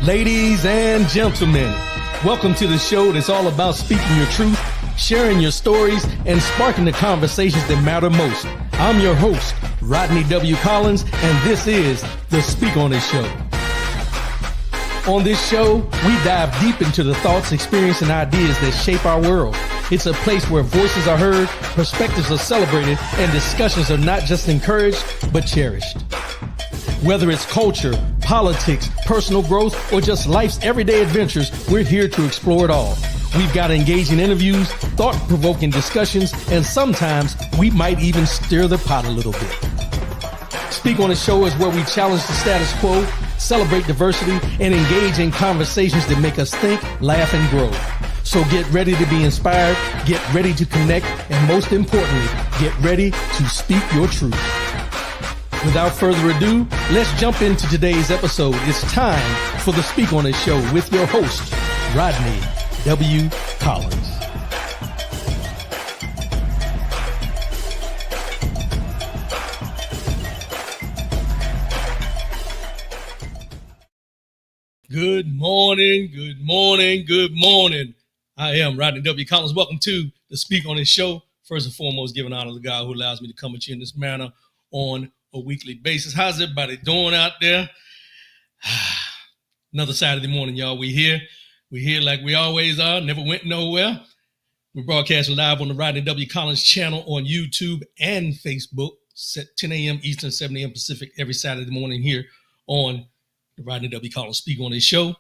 Ladies and gentlemen, welcome to the show that's all about speaking your truth, sharing your stories, and sparking the conversations that matter most. I'm your host, Rodney W. Collins, and this is the Speak On It Show. On this show, we dive deep into the thoughts, experiences, and ideas that shape our world. It's a place where voices are heard, perspectives are celebrated, and discussions are not just encouraged, but cherished. Whether it's culture, politics, personal growth, or just life's everyday adventures, we're here to explore it all. We've got engaging interviews, thought-provoking discussions, and sometimes we might even stir the pot a little bit. Speak On The Show is where we challenge the status quo, celebrate diversity, and engage in conversations that make us think, laugh, and grow. So get ready to be inspired, get ready to connect, and most importantly, get ready to speak your truth. Without further ado, let's jump into today's episode. It's time for the Speak On It Show with your host, Rodney W. Collins. Good morning, good morning, good morning. I am Rodney W. Collins. Welcome to the Speak On It Show. First and foremost, giving honor to the God who allows me to come at you in this manner on a weekly basis. How's everybody doing out there? Another Saturday morning, y'all. We're here like we always are. Never went nowhere. We're broadcasting live on the Rodney W. Collins channel on YouTube and Facebook, 10 a.m. Eastern, 7 a.m. Pacific, every Saturday morning here on the Rodney W. Collins Speak On His Show.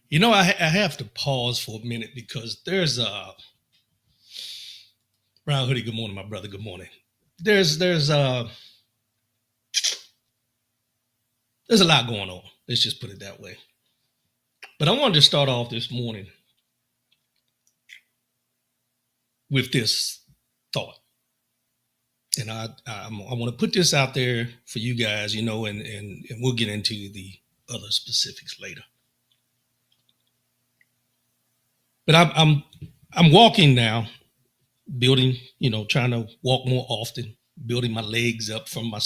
You know, I have to pause for a minute because there's Brown Hoodie, good morning, my brother. Good morning. There's a lot going on. Let's just put it that way. But I wanted to start off this morning with this thought. And I want to put this out there for you guys, you know, and we'll get into the other specifics later. But I'm walking now, building, you know, trying to walk more often, building my legs up from my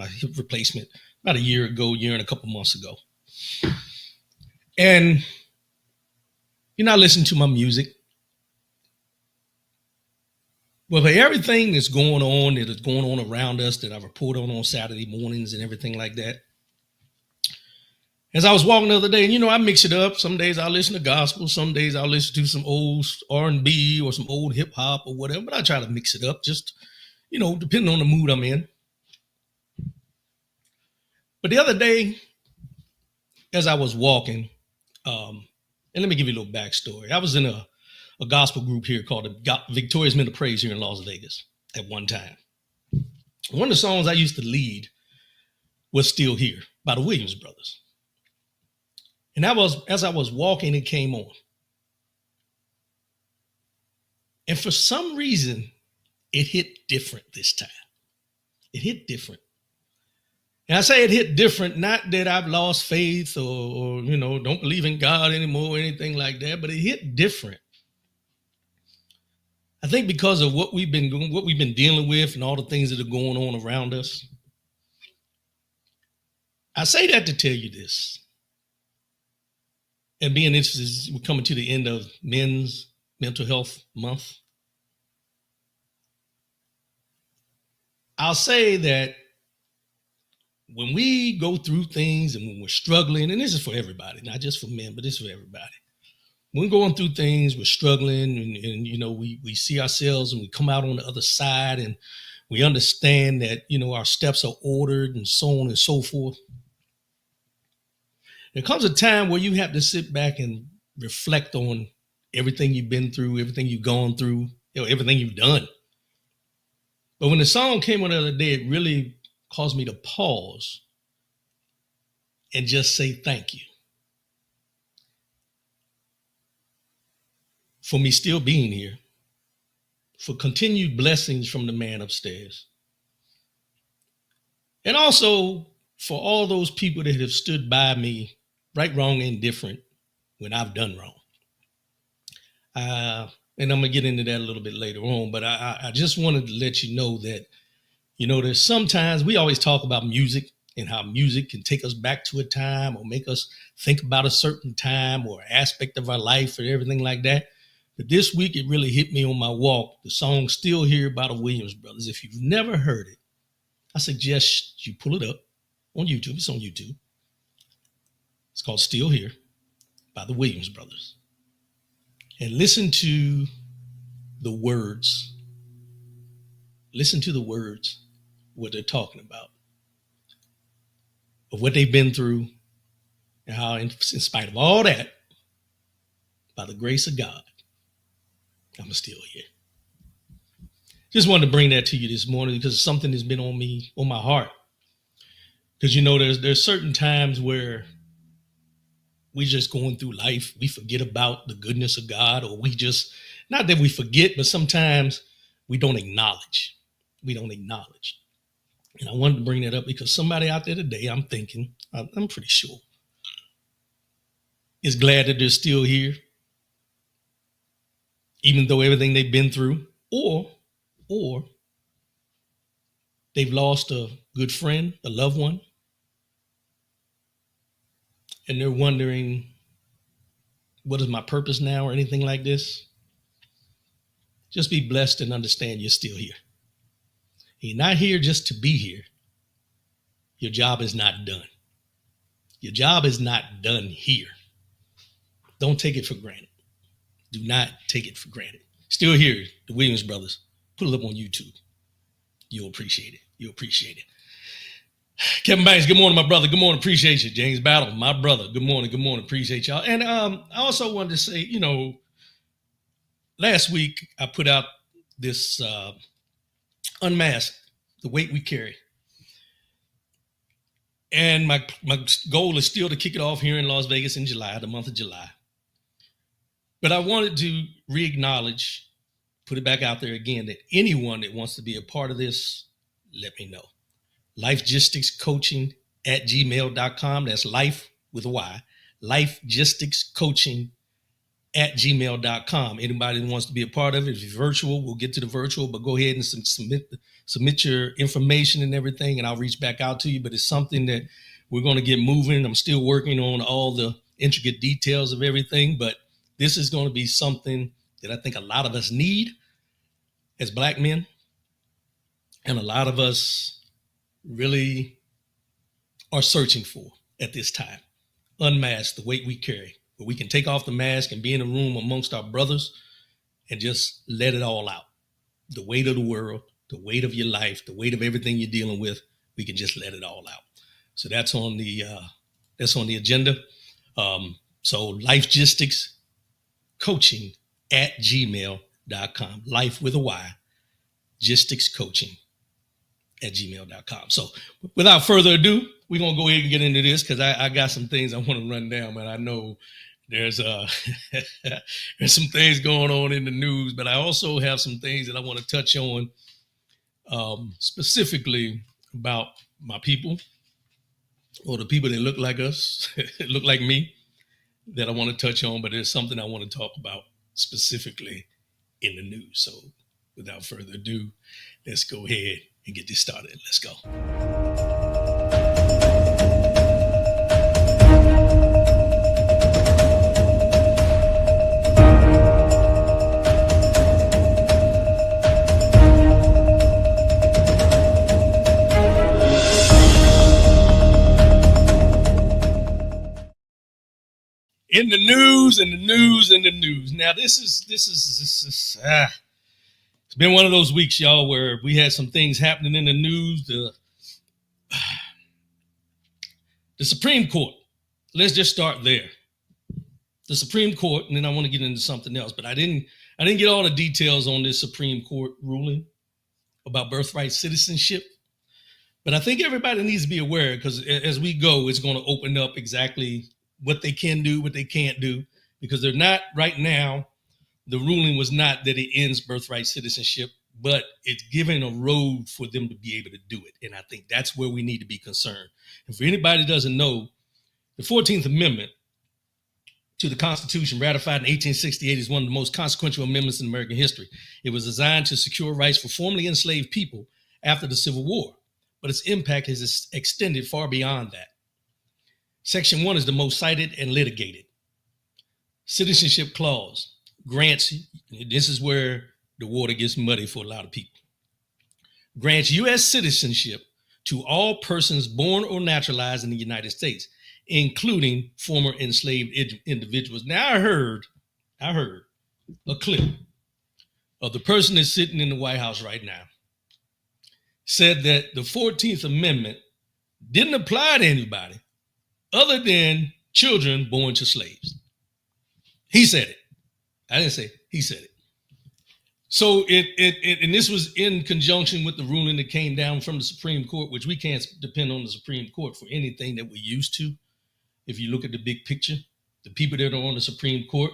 hip replacement about a year and a couple months ago. And, you know, I listen to my music. Well, for everything that's going on around us that I report on Saturday mornings and everything like that, as I was walking the other day, and, you know, I mix it up. Some days I'll listen to gospel. Some days I'll listen to some old R&B or some old hip hop or whatever. But I try to mix it up just, you know, depending on the mood I'm in. But the other day, as I was walking, and let me give you a little backstory. I was in a gospel group here called the Victorious Men of Praise here in Las Vegas at one time. One of the songs I used to lead was Still Here by the Williams Brothers. And as I was walking, it came on. And for some reason, it hit different this time. It hit different. And I say it hit different, not that I've lost faith or you know, don't believe in God anymore or anything like that, but it hit different. I think because of what we've been dealing with and all the things that are going on around us. I say that to tell you this. And being interested, we're coming to the end of Men's Mental Health Month. I'll say that when we go through things and when we're struggling, and this is for everybody, not just for men, but this is for everybody. When we're going through things, we're struggling and you know, we see ourselves and we come out on the other side and we understand that, you know, our steps are ordered and so on and so forth. There comes a time where you have to sit back and reflect on everything you've been through, everything you've gone through, you know, everything you've done. But when the song came on the other day, it really caused me to pause and just say thank you for me still being here, for continued blessings from the man upstairs. And also for all those people that have stood by me, right, wrong, and indifferent when I've done wrong. And I'm going to get into that a little bit later on, but I just wanted to let you know that, There's sometimes we always talk about music and how music can take us back to a time or make us think about a certain time or aspect of our life or everything like that. But this week, it really hit me on my walk. The song Still Here by the Williams Brothers. If you've never heard it, I suggest you pull it up on YouTube. It's on YouTube. It's called Still Here by the Williams Brothers. And listen to the words. Listen to the words, what they're talking about, of what they've been through, and how in spite of all that, by the grace of God, I'm still here. Just wanted to bring that to you this morning because something has been on my heart. Because, there's certain times where we just going through life, we forget about the goodness of God, or we just, not that we forget, but sometimes we don't acknowledge. We don't acknowledge. And I wanted to bring that up because somebody out there today, I'm pretty sure, is glad that they're still here, even though everything they've been through, or they've lost a good friend, a loved one, and they're wondering, what is my purpose now or anything like this? Just be blessed and understand you're still here. You're not here just to be here. Your job is not done. Your job is not done here. Don't take it for granted. Do not take it for granted. Still here, the Williams Brothers. Put it up on YouTube. You'll appreciate it. You'll appreciate it. Kevin Banks, good morning, my brother. Good morning, appreciate you. James Battle, my brother. Good morning, appreciate y'all. And I also wanted to say, last week I put out this Unmask, the weight we carry. And my goal is still to kick it off here in Las Vegas in July, the month of July. But I wanted to re-acknowledge, put it back out there again, that anyone that wants to be a part of this, let me know. lifegisticscoaching@gmail.com. That's life with a Y. lifegisticscoaching@gmail.com. Anybody that wants to be a part of it, if it's virtual, we'll get to the virtual, but go ahead and submit your information and everything, and I'll reach back out to you. But it's something that we're going to get moving. I'm still working on all the intricate details of everything, but this is going to be something that I think a lot of us need as Black men, and a lot of us really are searching for at this time. Unmask the weight we carry, where we can take off the mask and be in a room amongst our brothers and just let it all out. The weight of the world, the weight of your life, the weight of everything you're dealing with, we can just let it all out. So that's on the agenda. So lifegisticscoaching@gmail.com. Life with a Y, gisticscoaching@gmail.com. So without further ado, we're going to go ahead and get into this because I got some things I want to run down, but I know there's there's some things going on in the news, but I also have some things that I want to touch on specifically about my people, or the people that look like us, look like me, that I want to touch on, but there's something I want to talk about specifically in the news. So without further ado, let's go ahead and get this started. Let's go. In the news. Now, this is it's been one of those weeks, y'all, where we had some things happening in the news. The Supreme Court. Let's just start there. The Supreme Court, and then I want to get into something else, but I didn't get all the details on this Supreme Court ruling about birthright citizenship. But I think everybody needs to be aware, because as we go, it's going to open up exactly what they can do, what they can't do, because they're not right now. The ruling was not that it ends birthright citizenship, but it's giving a road for them to be able to do it. And I think that's where we need to be concerned. And for anybody that doesn't know, the 14th Amendment to the Constitution, ratified in 1868, is one of the most consequential amendments in American history. It was designed to secure rights for formerly enslaved people after the Civil War, but its impact has extended far beyond that. Section 1 is the most cited and litigated. Citizenship clause grants, this is where the water gets muddy for a lot of people, grants U.S. citizenship to all persons born or naturalized in the United States, including former enslaved individuals. Now, I heard a clip of the person that's sitting in the White House right now said that the 14th Amendment didn't apply to anybody other than children born to slaves. He said it. I didn't say it. He said it. So and this was in conjunction with the ruling that came down from the Supreme Court, which we can't depend on the Supreme Court for anything that we used to. If you look at the big picture, the people that are on the Supreme Court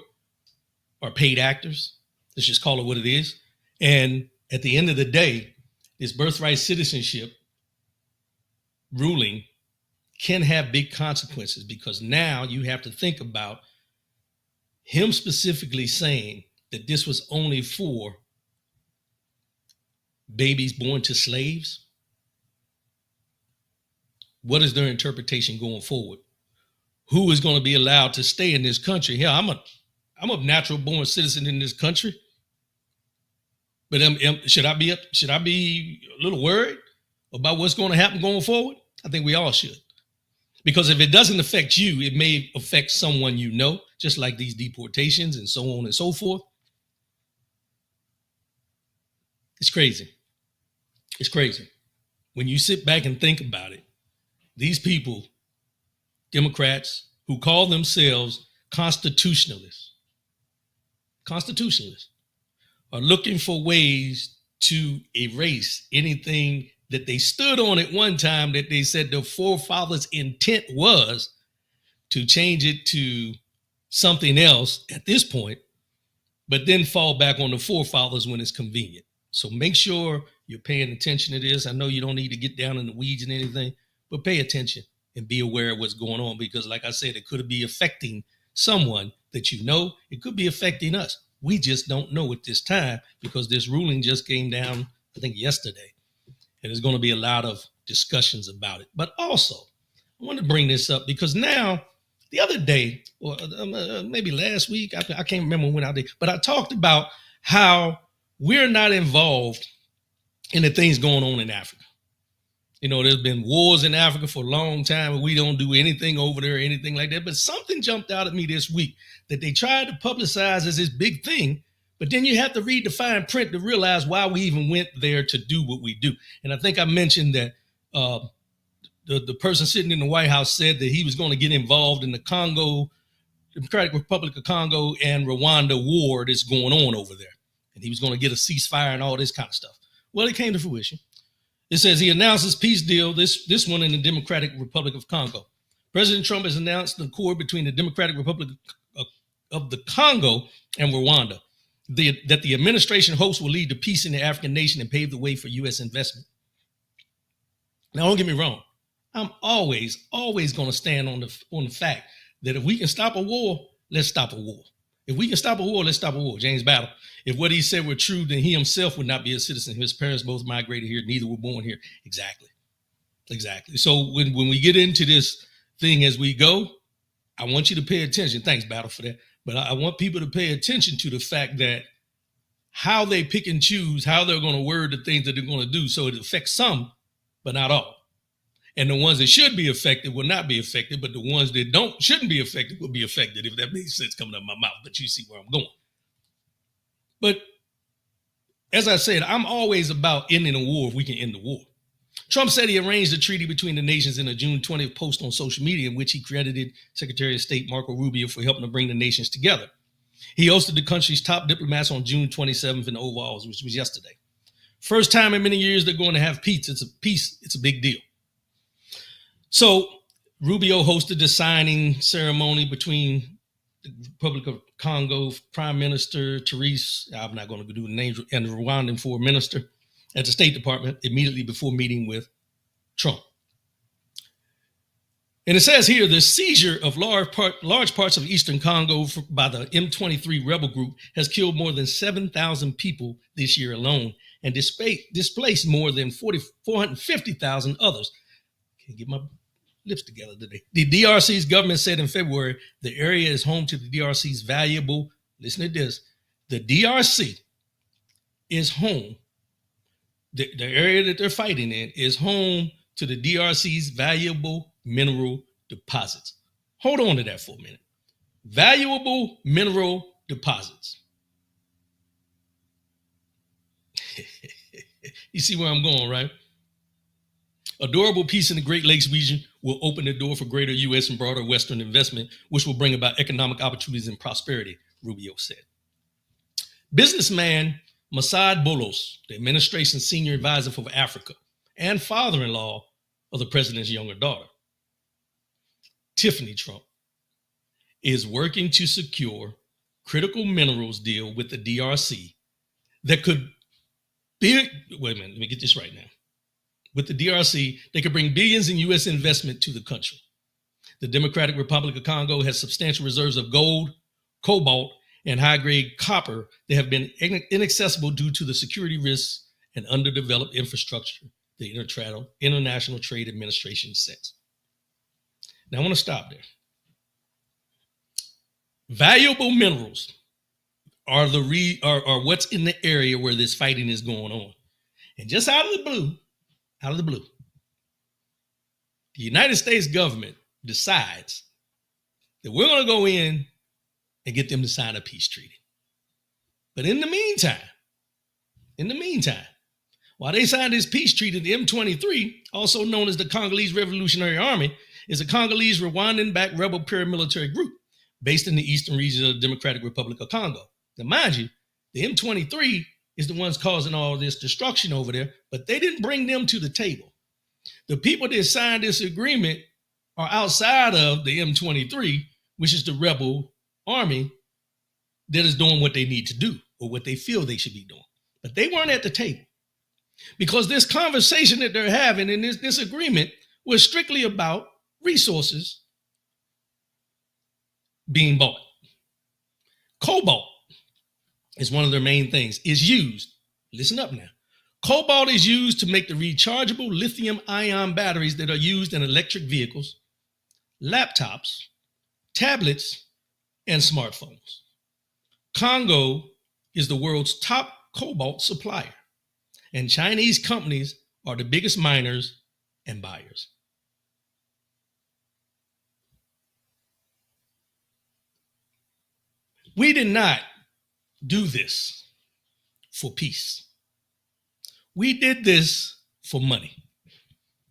are paid actors. Let's just call it what it is. And at the end of the day, this birthright citizenship ruling can have big consequences, because now you have to think about him specifically saying that this was only for babies born to slaves. What is their interpretation going forward? Who is going to be allowed to stay in this country? Hell, I'm a natural born citizen in this country, but should I be a little worried about what's going to happen going forward? I think we all should, because if it doesn't affect you, it may affect someone you know, just like these deportations and so on and so forth. It's crazy. It's crazy. When you sit back and think about it, these people, Democrats who call themselves constitutionalists, are looking for ways to erase anything that they stood on at one time that they said the forefathers' intent was to change it to something else at this point, but then fall back on the forefathers when it's convenient. So make sure you're paying attention to this. I know you don't need to get down in the weeds and anything, but pay attention and be aware of what's going on, because like I said, it could be affecting someone that you know. It could be affecting us. We just don't know at this time, because this ruling just came down, I think, yesterday. And there's going to be a lot of discussions about it. But also, I want to bring this up because now, the other day, or maybe last week, I can't remember when I did, but I talked about how we're not involved in the things going on in Africa. You know, there's been wars in Africa for a long time, and we don't do anything over there or anything like that. But something jumped out at me this week that they tried to publicize as this big thing, but then you have to read the fine print to realize why we even went there to do what we do. And I think I mentioned that the person sitting in the White House said that he was going to get involved in the Democratic Republic of Congo and Rwanda war that's going on over there. And he was going to get a ceasefire and all this kind of stuff. Well, it came to fruition. It says he announces peace deal, this one in the Democratic Republic of Congo. President Trump has announced an accord between the Democratic Republic of the Congo and Rwanda that the administration hopes will lead to peace in the African nation and pave the way for U.S. investment. Now, don't get me wrong. I'm always going to stand on the fact that if we can stop a war, let's stop a war. If we can stop a war, let's stop a war. James Battle. If what he said were true, then he himself would not be a citizen. His parents both migrated here. Neither were born here. Exactly. So when we get into this thing as we go, I want you to pay attention. Thanks, Battle, for that. But I want people to pay attention to the fact that how they pick and choose, how they're going to word the things that they're going to do. So it affects some, but not all. And the ones that should be affected will not be affected, but the ones that shouldn't be affected will be affected, if that makes sense coming out of my mouth. But you see where I'm going. But as I said, I'm always about ending a war if we can end the war. Trump said he arranged a treaty between the nations in a June 20th post on social media, in which he credited Secretary of State Marco Rubio for helping to bring the nations together. He hosted the country's top diplomats on June 27th in the Oval Office, which was yesterday. First time in many years they're going to have peace. It's a big deal. So Rubio hosted the signing ceremony between the Republic of Congo Prime Minister Therese, I'm not going to do the names, and the Rwandan Foreign Minister at the State Department immediately before meeting with Trump. And it says here, the seizure of large parts of eastern Congo by the M23 rebel group has killed more than 7,000 people this year alone and displaced more than 450,000 others. Can't get my lips together today. The DRC's government said in February the area is home to the DRC's valuable, listen to this, the DRC is home, the area that they're fighting in is home to the DRC's valuable mineral deposits. Hold on to that for a minute. Valuable mineral deposits. You see where I'm going, right? A durable peace in the Great Lakes region will open the door for greater U.S. and broader Western investment, which will bring about economic opportunities and prosperity, Rubio said. Businessman Masad Bolos, the administration's senior advisor for Africa and father-in-law of the president's younger daughter, Tiffany Trump, is working to secure critical minerals deal with the DRC that could be, wait a minute, let me get this right now. With the DRC, they could bring billions in U.S. investment to the country. The Democratic Republic of Congo has substantial reserves of gold, cobalt, and high-grade copper that have been inaccessible due to the security risks and underdeveloped infrastructure, the International Trade Administration says. Now, I want to stop there. Valuable minerals are what's in the area where this fighting is going on. And just out of the blue, the United States government decides that we're going to go in and get them to sign a peace treaty. But in the meantime, while they signed this peace treaty, the M23, also known as the Congolese Revolutionary Army, is a Congolese Rwandan-backed rebel paramilitary group based in the eastern region of the Democratic Republic of Congo. Now, mind you, the M23 is the ones causing all this destruction over there, but they didn't bring them to the table. The people that signed this agreement are outside of the M23, which is the rebel army that is doing what they need to do or what they feel they should be doing. But they weren't at the table because this conversation that they're having and this agreement was strictly about resources being bought. Cobalt is one of their main things, is used. Listen up now. Cobalt is used to make the rechargeable lithium-ion batteries that are used in electric vehicles, laptops, tablets, and smartphones. Congo is the world's top cobalt supplier, and Chinese companies are the biggest miners and buyers. We did not do this for peace. We did this for money.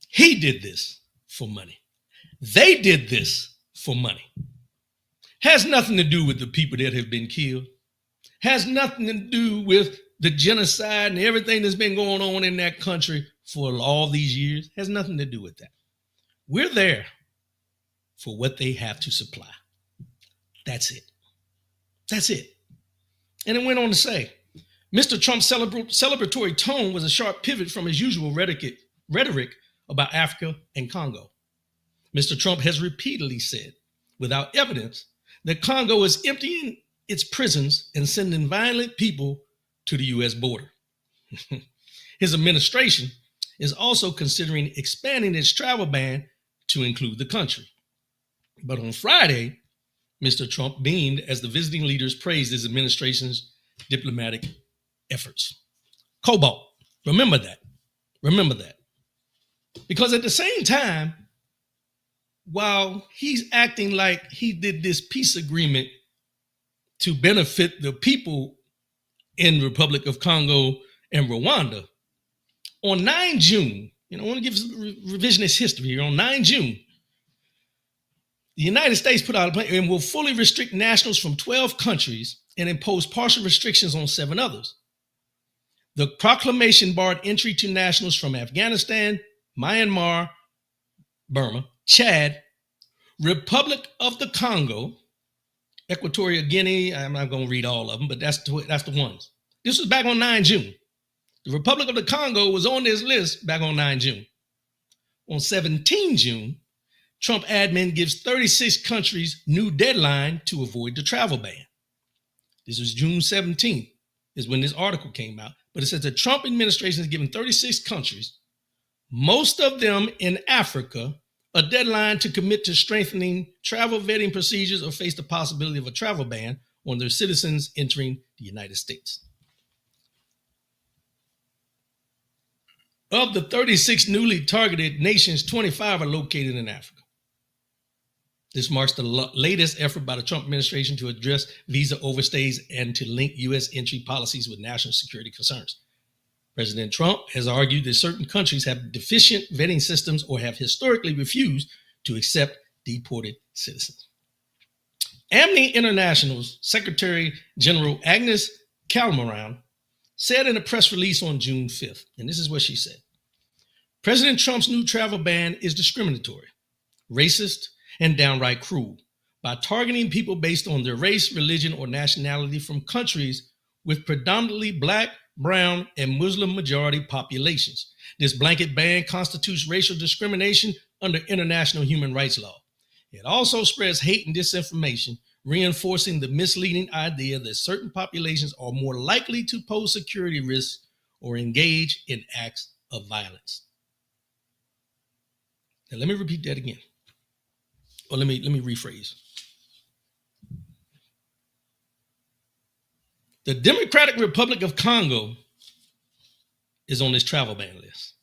He did this for money. They did this for money. Has nothing to do with the people that have been killed. Has nothing to do with the genocide and everything that's been going on in that country for all these years. Has nothing to do with that. We're there for what they have to supply. That's it. That's it. And it went on to say, Mr. Trump's celebratory tone was a sharp pivot from his usual rhetoric about Africa and Congo. Mr. Trump has repeatedly said, without evidence, that Congo is emptying its prisons and sending violent people to the U.S. border. His administration is also considering expanding its travel ban to include the country. But on Friday, Mr. Trump beamed as the visiting leaders praised his administration's diplomatic efforts. Cobalt, remember that. Remember that. Because at the same time, while he's acting like he did this peace agreement to benefit the people in the Republic of Congo and Rwanda, on 9 June, I want to give revisionist history here. On 9 June, the United States put out a plan and will fully restrict nationals from 12 countries and impose partial restrictions on 7 others. The proclamation barred entry to nationals from Afghanistan, Myanmar, Burma, Chad, Republic of the Congo, Equatorial Guinea. I'm not going to read all of them, but that's the ones. This was back on 9 June. The Republic of the Congo was on this list back on 9 June. On 17 June, Trump admin gives 36 countries new deadline to avoid the travel ban. This was June 17th is when this article came out. But it says the Trump administration has given 36 countries, most of them in Africa, a deadline to commit to strengthening travel vetting procedures or face the possibility of a travel ban on their citizens entering the United States. Of the 36 newly targeted nations, 25 are located in Africa. This marks the latest effort by the Trump administration to address visa overstays and to link U.S. entry policies with national security concerns. President Trump has argued that certain countries have deficient vetting systems or have historically refused to accept deported citizens. Amnesty International's Secretary General Agnes Calderon said in a press release on June 5th, and this is what she said: President Trump's new travel ban is discriminatory, racist, and downright cruel by targeting people based on their race, religion, or nationality from countries with predominantly Black, brown, and Muslim majority populations. This blanket ban constitutes racial discrimination under international human rights law. It also spreads hate and disinformation, reinforcing the misleading idea that certain populations are more likely to pose security risks or engage in acts of violence. Now, let me repeat that again. Or let me rephrase. The Democratic Republic of Congo is on this travel ban list.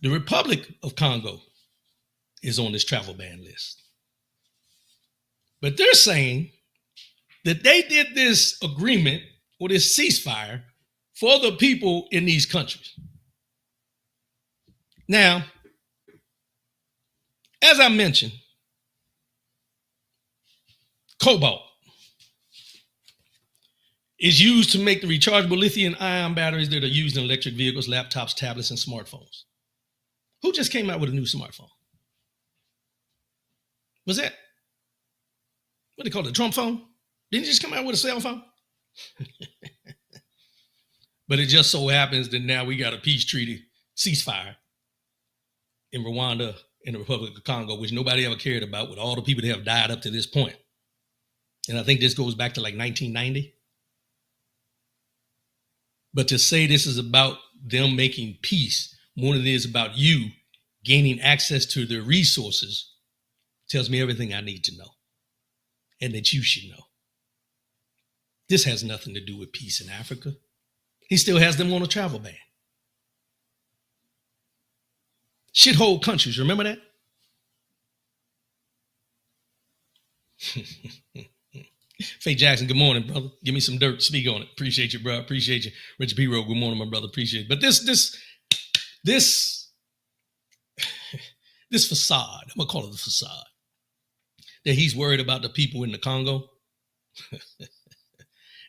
The Republic of Congo is on this travel ban list. But they're saying that they did this agreement or this ceasefire for the people in these countries. Now, as I mentioned, cobalt is used to make the rechargeable lithium-ion batteries that are used in electric vehicles, laptops, tablets, and smartphones. Who just came out with a new smartphone? Was that what they call it, a Trump phone? Didn't he just come out with a cell phone? But it just so happens that now we got a peace treaty ceasefire in Rwanda and the Republic of Congo, which nobody ever cared about, with all the people that have died up to this point. And I think this goes back to like 1990. But to say this is about them making peace more than it is about you gaining access to their resources tells me everything I need to know and that you should know. This has nothing to do with peace in Africa. He still has them on a travel ban. Shithole countries, remember that? Faye Jackson, good morning, brother. Give me some dirt, speak on it. Appreciate you, bro. Appreciate you. Richard P. Rowe, good morning, my brother. Appreciate it. But this facade, I'm gonna call it the facade, that he's worried about the people in the Congo.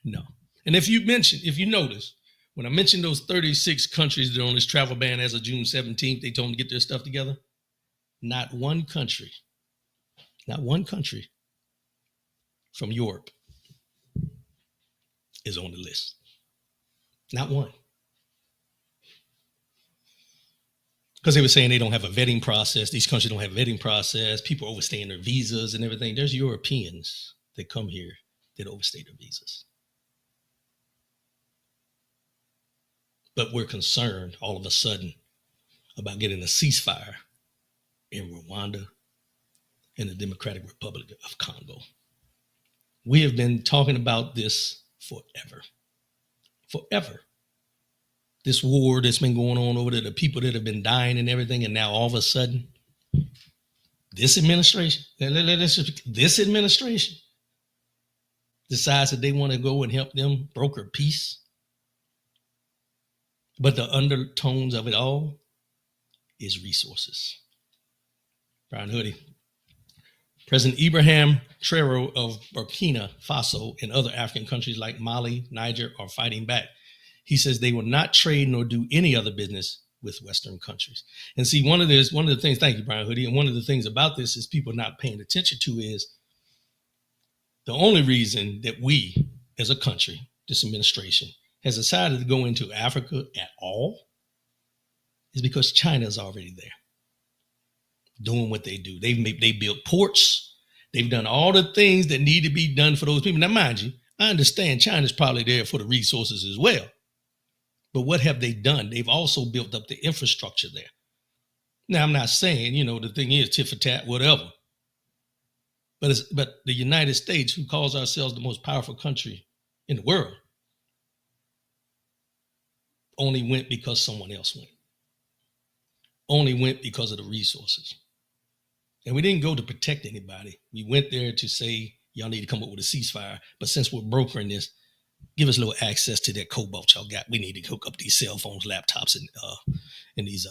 No. And if you notice, when I mentioned those 36 countries that are on this travel ban as of June 17th, they told them to get their stuff together. Not one country from Europe is on the list. Not one. Because they were saying they don't have a vetting process. These countries don't have a vetting process. People overstaying their visas and everything. There's Europeans that come here that overstay their visas. But we're concerned all of a sudden about getting a ceasefire in Rwanda and the Democratic Republic of Congo. We have been talking about this forever. This war that's been going on over there, the people that have been dying and everything, and now all of a sudden, this administration decides that they want to go and help them broker peace. But the undertones of it all is resources. Brian Hoodie. President Ibrahim Traoré of Burkina Faso and other African countries like Mali, Niger are fighting back. He says they will not trade nor do any other business with Western countries. And see, one of the things, thank you, Brian Hoodie, and one of the things about this is people not paying attention to is the only reason that we as a country, this administration, has decided to go into Africa at all is because China is already there doing what they do. They built ports. They've done all the things that need to be done for those people. Now, mind you, I understand China's probably there for the resources as well. But what have they done? They've also built up the infrastructure there. Now, I'm not saying, the thing is tit for tat, whatever. But the United States, who calls ourselves the most powerful country in the world, only went because someone else went. Only went because of the resources. And we didn't go to protect anybody. We went there to say, y'all need to come up with a ceasefire. But since we're brokering this, give us a little access to that cobalt y'all got. We need to hook up these cell phones, laptops, and these,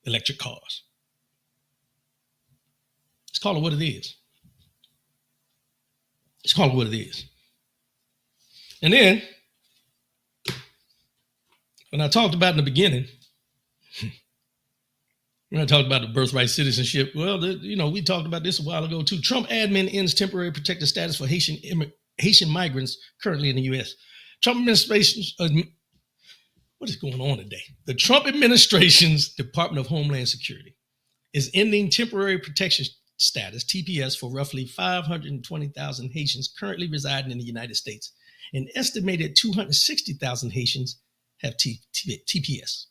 electric cars. Let's call it what it is. Let's call it what it is. And then, when I talked about in the beginning, when I talked about the birthright citizenship, well, we talked about this a while ago too. Trump admin ends temporary protected status for Haitian migrants currently in the U.S. Trump administration, what is going on today? The Trump administration's Department of Homeland Security is ending temporary protection status, TPS, for roughly 520,000 Haitians currently residing in the United States. An estimated 260,000 Haitians have TPS.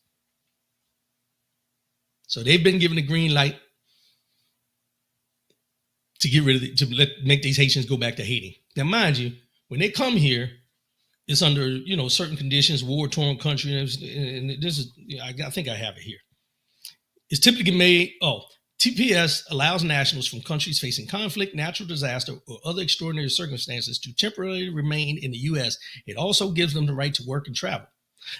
So they've been given the green light to get rid of make these Haitians go back to Haiti. Now, mind you, when they come here, it's under certain conditions, war-torn country, and this is I think I have it here. It's typically made. TPS allows nationals from countries facing conflict, natural disaster, or other extraordinary circumstances to temporarily remain in the U.S. It also gives them the right to work and travel.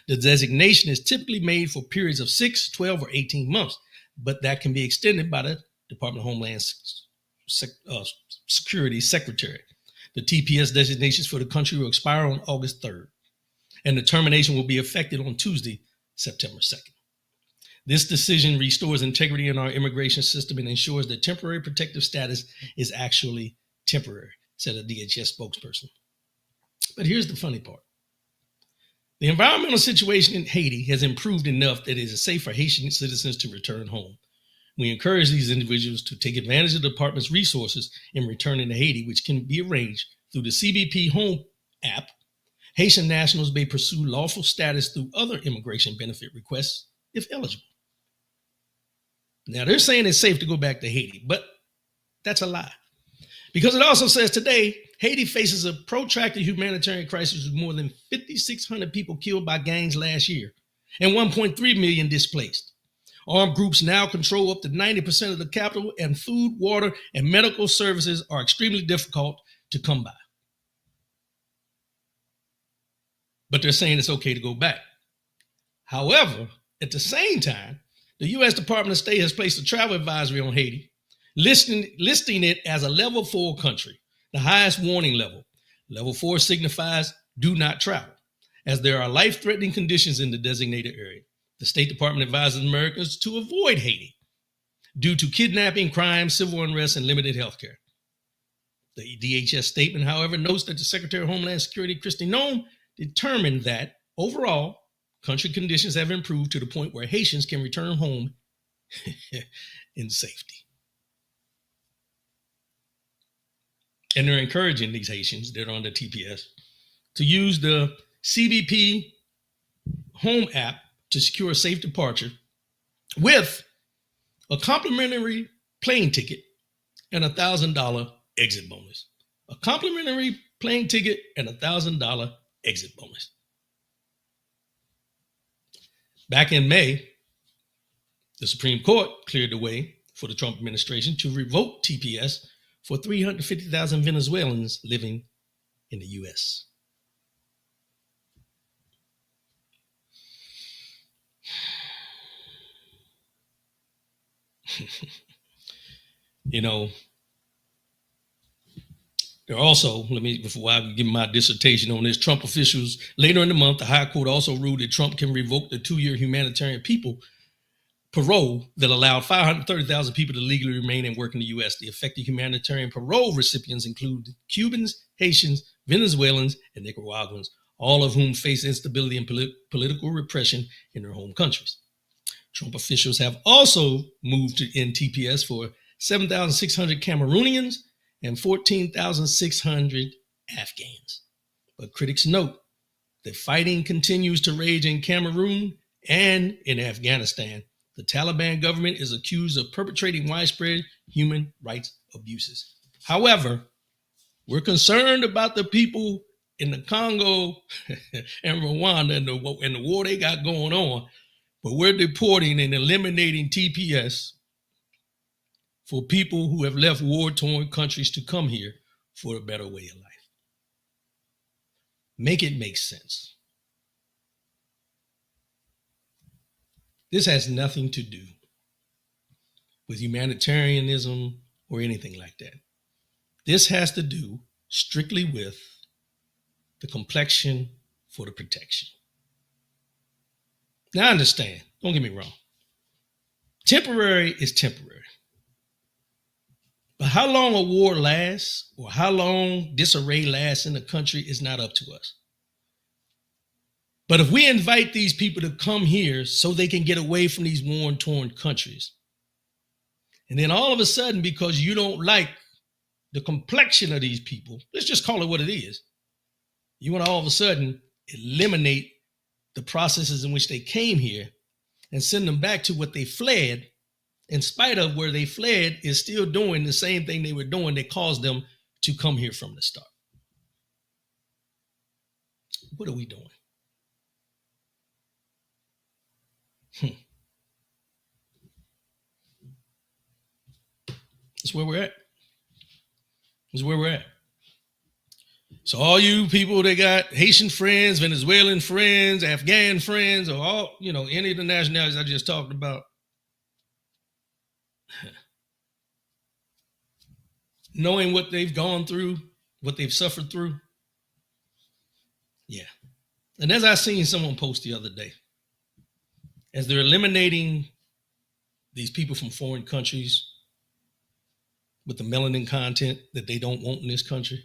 The designation is typically made for periods of 6, 12, or 18 months, but that can be extended by the Department of Homeland Security Secretary. The TPS designations for the country will expire on August 3rd, and the termination will be effected on Tuesday, September 2nd. This decision restores integrity in our immigration system and ensures that temporary protective status is actually temporary, said a DHS spokesperson. But here's the funny part. The environmental situation in Haiti has improved enough that it is safe for Haitian citizens to return home. We encourage these individuals to take advantage of the department's resources in returning to Haiti, which can be arranged through the CBP Home app. Haitian nationals may pursue lawful status through other immigration benefit requests if eligible. Now, they're saying it's safe to go back to Haiti, but that's a lie. Because it also says today, Haiti faces a protracted humanitarian crisis with more than 5,600 people killed by gangs last year and 1.3 million displaced. Armed groups now control up to 90% of the capital, and food, water, and medical services are extremely difficult to come by. But they're saying it's okay to go back. However, at the same time, the U.S. Department of State has placed a travel advisory on Haiti, listing it as a level 4 country, the highest warning level. Level 4 signifies do not travel, as there are life-threatening conditions in the designated area. The State Department advises Americans to avoid Haiti due to kidnapping, crime, civil unrest, and limited health care. The DHS statement, however, notes that the Secretary of Homeland Security, Kristi Noem, determined that overall, country conditions have improved to the point where Haitians can return home in safety. And they're encouraging these Haitians that are on the TPS to use the CBP Home app to secure a safe departure with a complimentary plane ticket and $1,000 exit bonus. A complimentary plane ticket and $1,000 exit bonus. Back in May, the Supreme Court cleared the way for the Trump administration to revoke TPS for 350,000 Venezuelans living in the U.S. There are also, before I give my dissertation on this, Trump officials later in the month, the High Court also ruled that Trump can revoke the 2-year humanitarian parole that allowed 530,000 people to legally remain and work in the U.S. The affected humanitarian parole recipients include Cubans, Haitians, Venezuelans, and Nicaraguans, all of whom face instability and political repression in their home countries. Trump officials have also moved to end TPS for 7,600 Cameroonians and 14,600 Afghans. But critics note The fighting continues to rage in Cameroon and in Afghanistan. The Taliban government is accused of perpetrating widespread human rights abuses. However, we're concerned about the people in the Congo and Rwanda and the war they got going on, but we're deporting and eliminating TPS for people who have left war-torn countries to come here for a better way of life. Make it make sense. This has nothing to do with humanitarianism or anything like that. This has to do strictly with the complexion for the protection. Now, I understand. Don't get me wrong. Temporary is temporary. But how long a war lasts or how long disarray lasts in a country is not up to us. But if we invite these people to come here so they can get away from these war-torn countries, and then all of a sudden, because you don't like the complexion of these people, let's just call it what it is, you want to all of a sudden eliminate the processes in which they came here and send them back to what they fled, in spite of where they fled is still doing the same thing they were doing that caused them to come here from the start. What are we doing? That's where we're at. That's where we're at. So all you people that got Haitian friends, Venezuelan friends, Afghan friends, or all, any of the nationalities I just talked about, knowing what they've gone through, what they've suffered through. Yeah. And as I seen someone post the other day, as they're eliminating these people from foreign countries with the melanin content that they don't want in this country,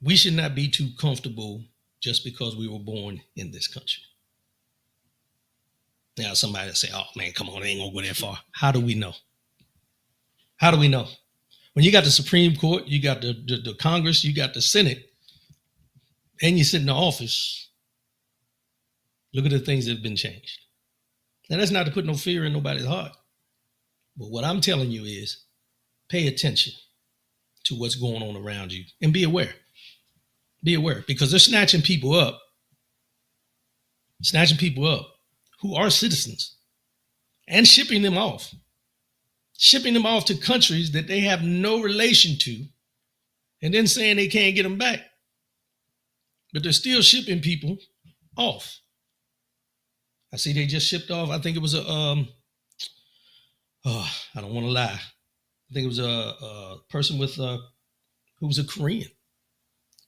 we should not be too comfortable just because we were born in this country. Now, somebody will say, oh, man, come on, they ain't going to go that far. How do we know? How do we know? When you got the Supreme Court, you got the Congress, you got the Senate, and you sit in the office, look at the things that have been changed. Now, that's not to put no fear in nobody's heart. But what I'm telling you is pay attention to what's going on around you and be aware. Be aware, because they're snatching people up who are citizens and shipping them off to countries that they have no relation to, and then saying they can't get them back. But they're still shipping people off. I see they just shipped off, I think it was I don't want to lie. I think it was a person with who was a Korean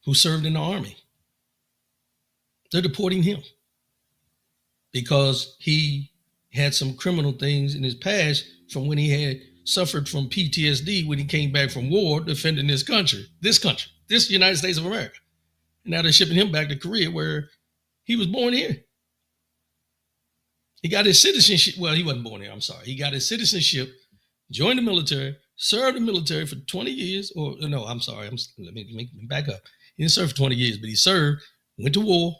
who served in the army. They're deporting him because he had some criminal things in his past from when he had suffered from PTSD when he came back from war defending this United States of America. And now they're shipping him back to Korea where he was born here. He got his citizenship. Well, he wasn't born here. I'm sorry. He got his citizenship, joined the military, served the military for 20 years. Or no, I'm sorry. Let me back up. He didn't serve for 20 years, but he served, went to war,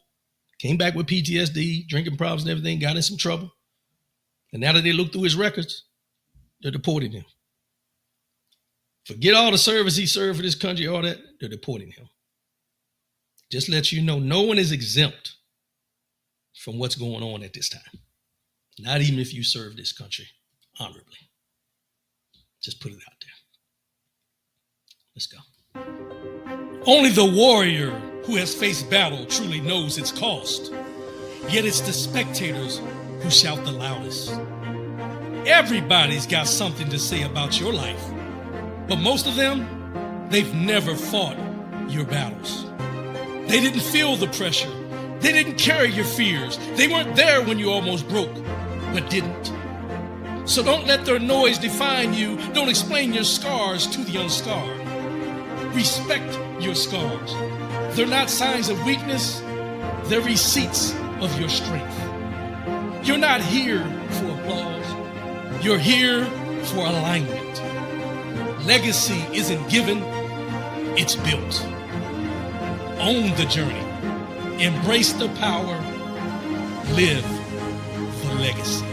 came back with PTSD, drinking problems and everything, got in some trouble. And now that they look through his records, they're deporting him. Forget all the service he served for this country, all that, they're deporting him. Just let you know, no one is exempt from what's going on at this time. Not even if you serve this country honorably. Just put it out there. Let's go. Only the warrior who has faced battle truly knows its cost. Yet it's the spectators who shout the loudest. Everybody's got something to say about your life, but most of them, they've never fought your battles. They didn't feel the pressure. They didn't carry your fears. They weren't there when you almost broke, but didn't. So don't let their noise define you. Don't explain your scars to the unscarred. Respect your scars. They're not signs of weakness. They're receipts of your strength. You're not here for applause. You're here for alignment. Legacy isn't given, it's built. Own the journey. Embrace the power. Live the legacy.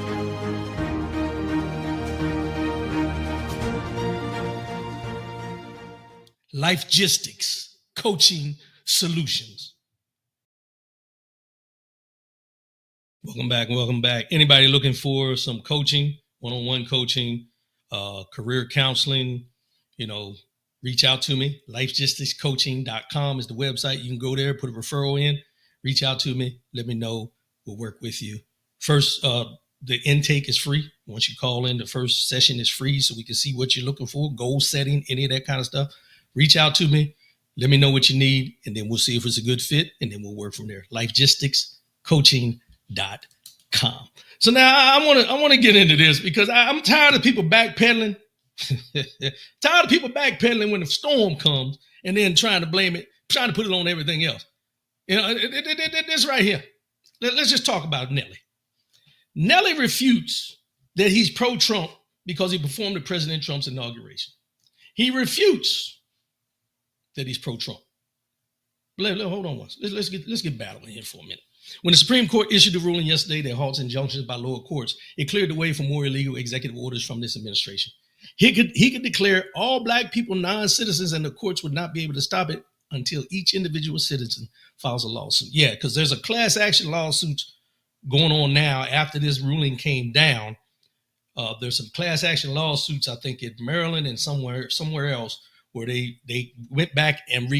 Lifegistics Coaching Solutions. Welcome back. Anybody looking for some coaching, one-on-one coaching, career counseling, reach out to me. Lifegisticscoaching.com is the website. You can go there, put a referral in, reach out to me, let me know. We'll work with you. First, the intake is free. Once you call in, the first session is free so we can see what you're looking for, goal setting, any of that kind of stuff. Reach out to me. Let me know what you need, and then we'll see if it's a good fit, and then we'll work from there. Lifegisticscoaching.com. So now I want to get into this because I'm tired of people backpedaling. Tired of people backpedaling when the storm comes and then trying to blame it, trying to put it on everything else. This right here. Let's just talk about Nelly. Nelly refutes that he's pro-Trump because he performed at President Trump's inauguration. He refutes that he's pro-Trump. Hold on once. Let's get battling here for a minute. When the Supreme Court issued a ruling yesterday that halts injunctions by lower courts, it cleared the way for more illegal executive orders from this administration. He could declare all black people non-citizens, and the courts would not be able to stop it until each individual citizen files a lawsuit. Yeah, because there's a class action lawsuit going on now after this ruling came down. There's some class action lawsuits, I think, in Maryland and somewhere else, where they went back and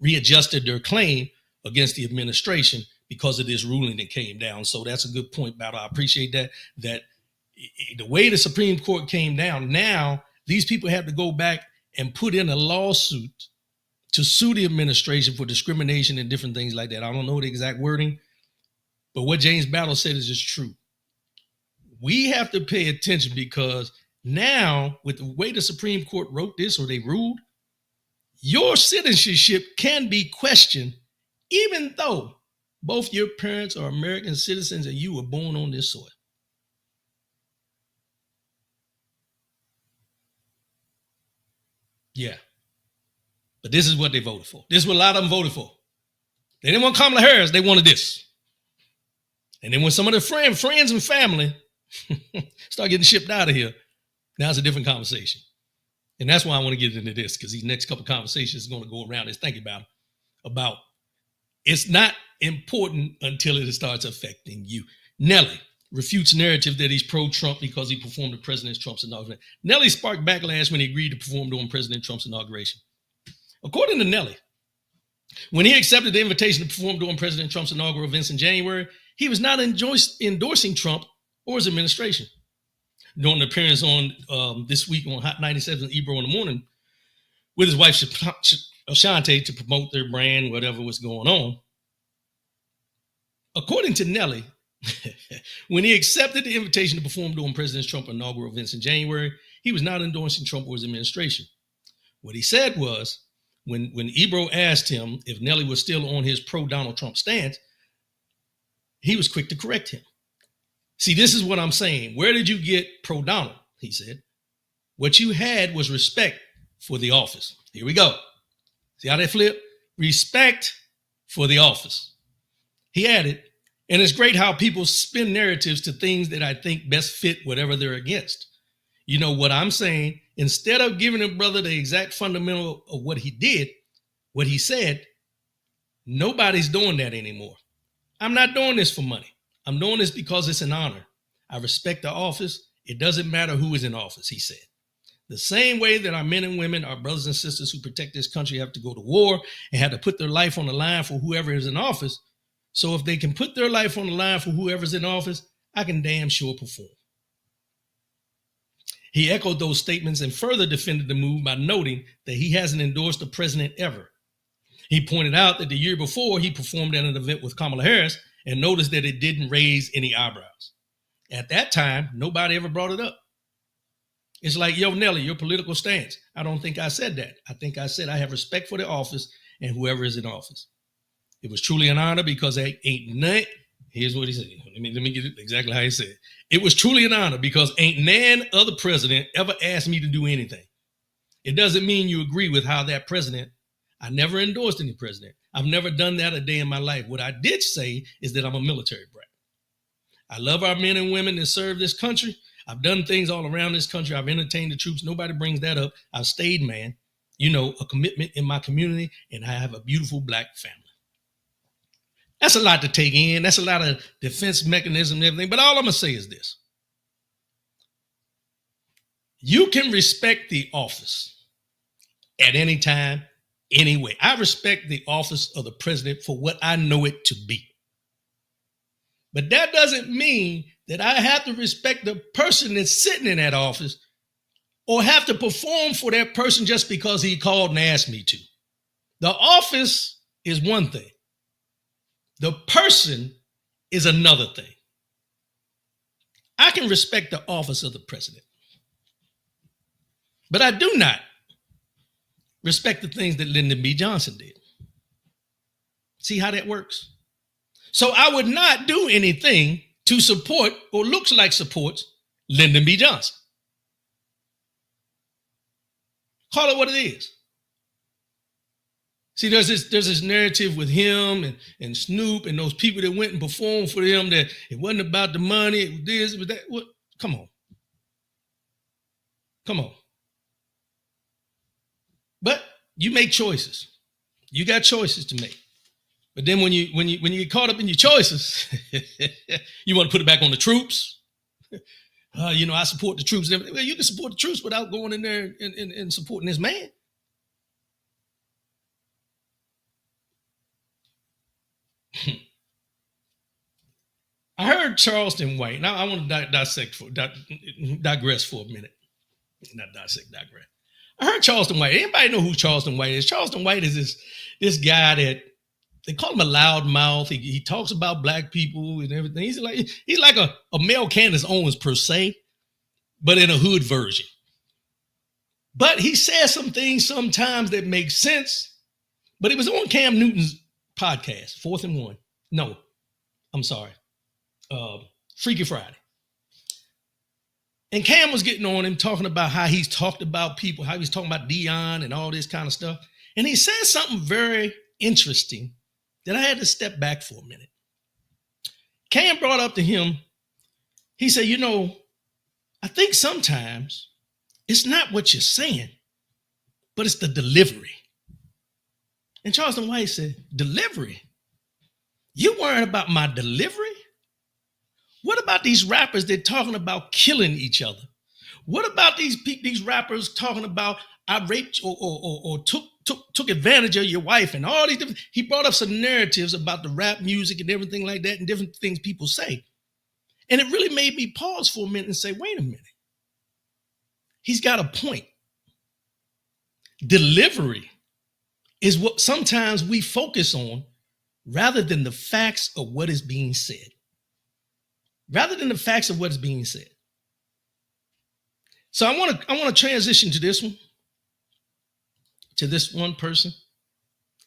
readjusted their claim against the administration because of this ruling that came down. So that's a good point, Battle. I appreciate that the way the Supreme Court came down, now these people have to go back and put in a lawsuit to sue the administration for discrimination and different things like that. I don't know the exact wording, but what James Battle said is just true. We have to pay attention because now, with the way the Supreme Court wrote this, or they ruled, your citizenship can be questioned even though both your parents are American citizens and you were born on this soil. Yeah. But this is what they voted for. This is what a lot of them voted for. They didn't want Kamala Harris. They wanted this. And then when some of their friends and family start getting shipped out of here, now it's a different conversation. And that's why I want to get into this, because these next couple of conversations are going to go around this thinking about it's not important until it starts affecting you. Nelly refutes narrative that he's pro-Trump because he performed at President Trump's inauguration. Nelly sparked backlash when he agreed to perform during President Trump's inauguration. According to Nelly, when he accepted the invitation to perform during President Trump's inaugural events in January, he was not endorsing Trump or his administration. During the appearance on this week on Hot 97 Ebro in the morning with his wife Ashante to promote their brand, whatever was going on. According to Nelly, when he accepted the invitation to perform during President Trump's inaugural events in January, he was not endorsing Trump or his administration. What he said was, when Ebro asked him if Nelly was still on his pro-Donald Trump stance, he was quick to correct him. See, this is what I'm saying. Where did you get pro-Donald? He said. What you had was respect for the office. Here we go. See how they flip? Respect for the office. He added, and it's great how people spin narratives to things that I think best fit whatever they're against. You know what I'm saying? Instead of giving a brother the exact fundamental of what he did, what he said, nobody's doing that anymore. I'm not doing this for money. I'm doing this because it's an honor. I respect the office. It doesn't matter who is in office, he said. The same way that our men and women, our brothers and sisters who protect this country have to go to war and have to put their life on the line for whoever is in office. So if they can put their life on the line for whoever's in office, I can damn sure perform. He echoed those statements and further defended the move by noting that he hasn't endorsed a president ever. He pointed out that the year before he performed at an event with Kamala Harris and noticed that it didn't raise any eyebrows. At that time, nobody ever brought it up. It's like, yo, Nelly, your political stance. I don't think I said that. I think I said I have respect for the office and whoever is in office. It was truly an honor because ain't nothing. Here's what he said. Let me get it exactly how he said it. It was truly an honor because ain't none other president ever asked me to do anything. It doesn't mean you agree with how that president. I never endorsed any president. I've never done that a day in my life. What I did say is that I'm a military brat. I love our men and women that serve this country. I've done things all around this country. I've entertained the troops. Nobody brings that up. I've stayed, man, a commitment in my community, and I have a beautiful black family. That's a lot to take in. That's a lot of defense mechanism and everything. But all I'm going to say is this. You can respect the office at any time, anyway. I respect the office of the president for what I know it to be. But that doesn't mean that I have to respect the person that's sitting in that office or have to perform for that person just because he called and asked me to. The office is one thing. The person is another thing. I can respect the office of the president, but I do not respect the things that Lyndon B. Johnson did. See how that works? So I would not do anything to support or looks like supports Lyndon B. Johnson. Call it what it is. See, there's this narrative with him and Snoop and those people that went and performed for them that it wasn't about the money, it was this, it was that. What? Come on. Come on. But you make choices. You got choices to make. But then when you get caught up in your choices, you want to put it back on the troops. I support the troops. Well, you can support the troops without going in there and supporting this man. I heard Charleston White. Now I want to digress for a minute. Not dissect, digress. I heard Charleston White. Anybody know who Charleston White is? Charleston White is this guy that they call him a loudmouth. He talks about black people and everything. He's like a male Candace Owens per se, but in a hood version. But he says some things sometimes that make sense. But he was on Cam Newton's podcast, 4th and 1. No, I'm sorry. Freaky Friday. And Cam was getting on him, talking about how he's talked about people, how he's talking about Dion and all this kind of stuff. And he said something very interesting that I had to step back for a minute. Cam brought up to him, he said, I think sometimes it's not what you're saying, but it's the delivery. And Charleston White said, delivery? You worrying about my delivery? What about these rappers that talking about killing each other? What about these rappers talking about I raped or took advantage of your wife and all these different? He brought up some narratives about the rap music and everything like that and different things people say. And it really made me pause for a minute and say, wait a minute. He's got a point. Delivery is what sometimes we focus on rather than the facts of what is being said. Rather than the facts of what is being said. So I want to transition to this one, to this one person.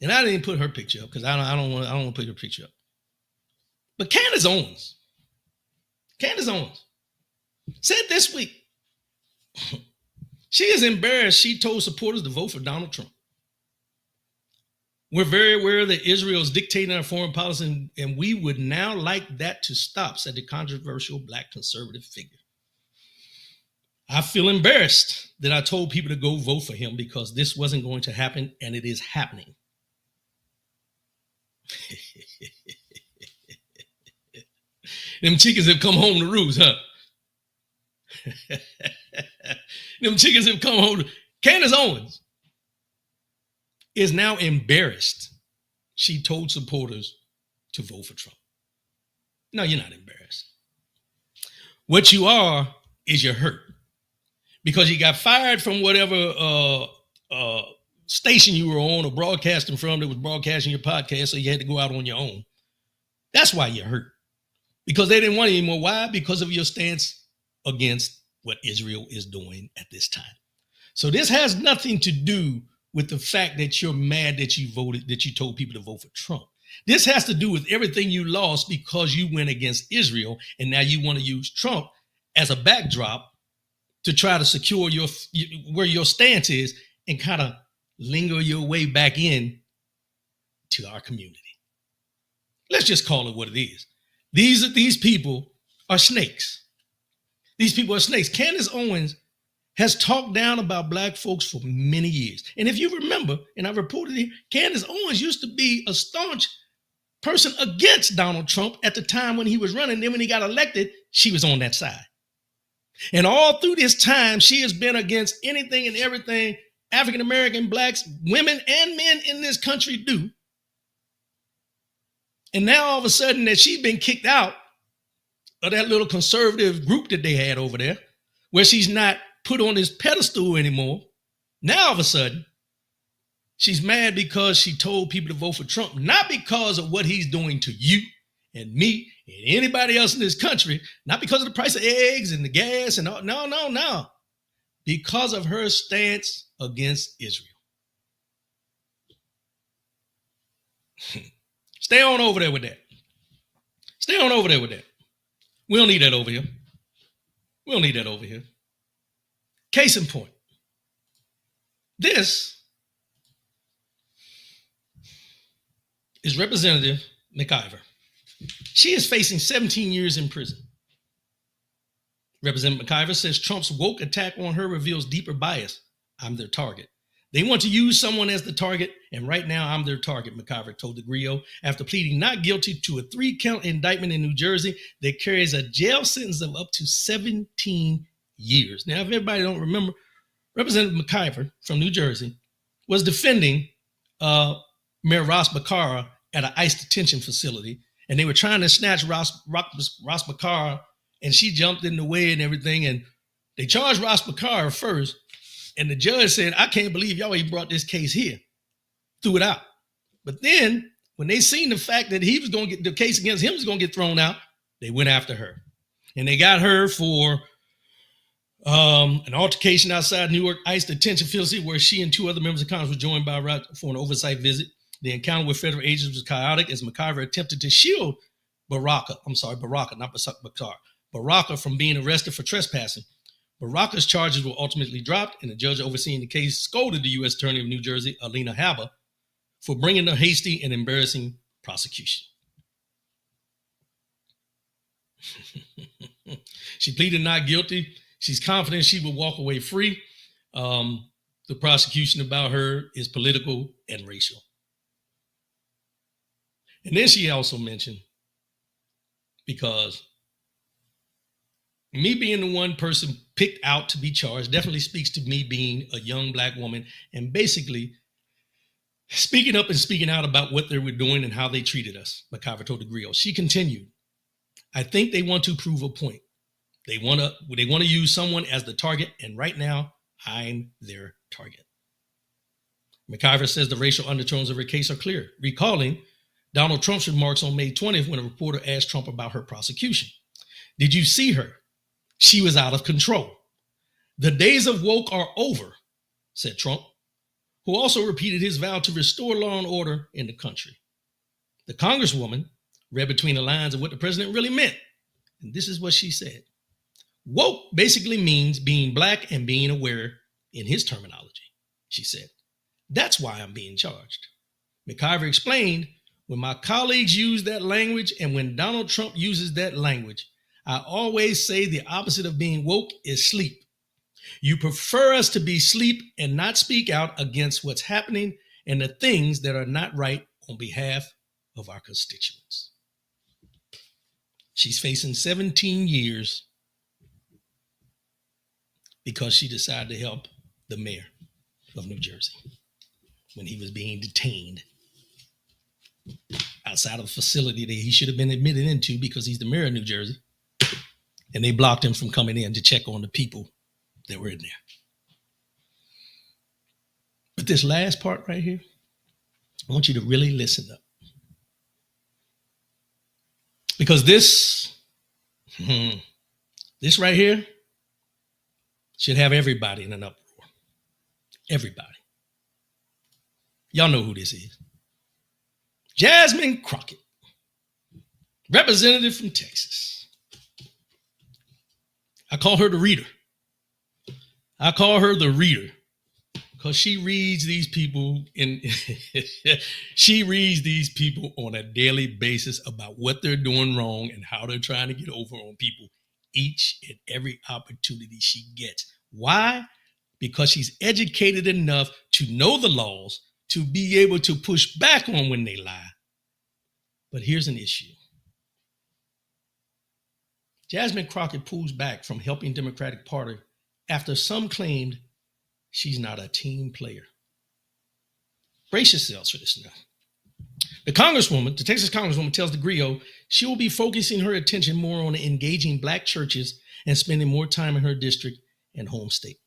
And I didn't put her picture up because I don't want to put her picture up. But Candace Owens said this week, she is embarrassed she told supporters to vote for Donald Trump. We're very aware that Israel is dictating our foreign policy, and we would now like that to stop, said the controversial black conservative figure. I feel embarrassed that I told people to go vote for him because this wasn't going to happen, and it is happening. Them chickens have come home to roost, huh? Them chickens have come home. Candace Owens is now embarrassed she told supporters to vote for Trump. No, you're not embarrassed. What you are is you're hurt because you got fired from whatever station you were on or broadcasting from that was broadcasting your podcast, so you had to go out on your own. That's why you're hurt. Because they didn't want it anymore. Why? Because of your stance against what Israel is doing at this time. So this has nothing to do with the fact that you're mad that you voted, that you told people to vote for Trump. This has to do with everything you lost because you went against Israel, and now you want to use Trump as a backdrop to try to secure where your stance is and kind of linger your way back in to our community. Let's just call it what it is. These people are snakes. These people are snakes. Candace Owens has talked down about black folks for many years. And if you remember, and I reported it, Candace Owens used to be a staunch person against Donald Trump at the time when he was running. Then when he got elected, she was on that side. And all through this time, she has been against anything and everything African-American, blacks, women, and men in this country do. And now all of a sudden that she's been kicked out of that little conservative group that they had over there, where she's not put on this pedestal anymore. Now all of a sudden, she's mad because she told people to vote for Trump, not because of what he's doing to you and me and anybody else in this country, not because of the price of eggs and the gas and all. No. Because of her stance against Israel. Stay on over there with that. Stay on over there with that. We don't need that over here. We don't need that over here. Case in point. This is Representative McIver. She is facing 17 years in prison. Representative McIver says Trump's woke attack on her reveals deeper bias. I'm their target. They want to use someone as the target, and right now I'm their target, McIver told the Griot after pleading not guilty to a 3-count indictment in New Jersey that carries a jail sentence of up to 17 years. Now, if everybody don't remember, Representative McIver from New Jersey was defending Mayor Ross Baccara at an ICE detention facility, and they were trying to snatch Ross Baccara, and she jumped in the way and everything, and they charged Ross Baccara first, and the judge said, I can't believe y'all even brought this case here. Threw it out. But then, when they seen the fact that he was going to get the case against him was going to get thrown out, they went after her. And they got her for an altercation outside New York ICE detention facility where she and 2 other members of Congress were joined by for an oversight visit. The encounter with federal agents was chaotic as McIver attempted to shield Baraka from being arrested for trespassing. Baraka's charges were ultimately dropped, and the judge overseeing the case scolded the U.S. Attorney of New Jersey, Alina Habba, for bringing a hasty and embarrassing prosecution. She pleaded not guilty. She's confident she will walk away free. The prosecution about her is political and racial. And then she also mentioned, because me being the one person picked out to be charged definitely speaks to me being a young black woman and basically speaking up and speaking out about what they were doing and how they treated us, McIver told the Griot. She continued, I think they want to prove a point. They want to use someone as the target, and right now, I'm their target. McIver says the racial undertones of her case are clear, recalling Donald Trump's remarks on May 20th when a reporter asked Trump about her prosecution. Did you see her? She was out of control. The days of woke are over, said Trump, who also repeated his vow to restore law and order in the country. The Congresswoman read between the lines of what the president really meant, and this is what she said. Woke basically means being black and being aware in his terminology, she said. That's why I'm being charged. McIver explained, when my colleagues use that language and when Donald Trump uses that language, I always say the opposite of being woke is sleep. You prefer us to be asleep and not speak out against what's happening and the things that are not right on behalf of our constituents. She's facing 17 years because she decided to help the mayor of New Jersey when he was being detained outside of a facility that he should have been admitted into because he's the mayor of New Jersey. And they blocked him from coming in to check on the people that were in there. But this last part right here, I want you to really listen up. Because this right here should have everybody in an uproar. Everybody. Y'all know who this is. Jasmine Crockett, representative from Texas. I call her the reader. I call her the reader. Because she reads these people she reads these people on a daily basis about what they're doing wrong and how they're trying to get over on people each and every opportunity she gets. Why? Because she's educated enough to know the laws, to be able to push back on when they lie. But here's an issue. Jasmine Crockett pulls back from helping Democratic Party after some claimed she's not a team player. Brace yourselves for this now. The Texas Congresswoman tells the Griot she will be focusing her attention more on engaging Black churches and spending more time in her district and home state.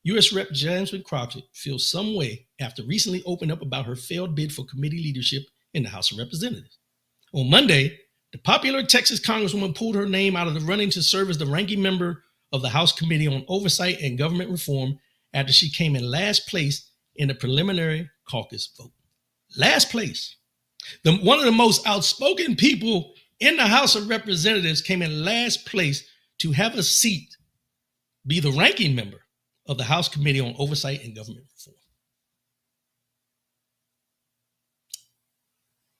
U.S. Rep. Jasmine Crockett feels some way after recently opened up about her failed bid for committee leadership in the House of Representatives. On Monday, the popular Texas Congresswoman pulled her name out of the running to serve as the ranking member of the House Committee on Oversight and Government Reform after she came in last place in the preliminary caucus vote. Last place. One of the most outspoken people in the House of Representatives came in last place to have a seat, be the ranking member of the House Committee on Oversight and Government Reform.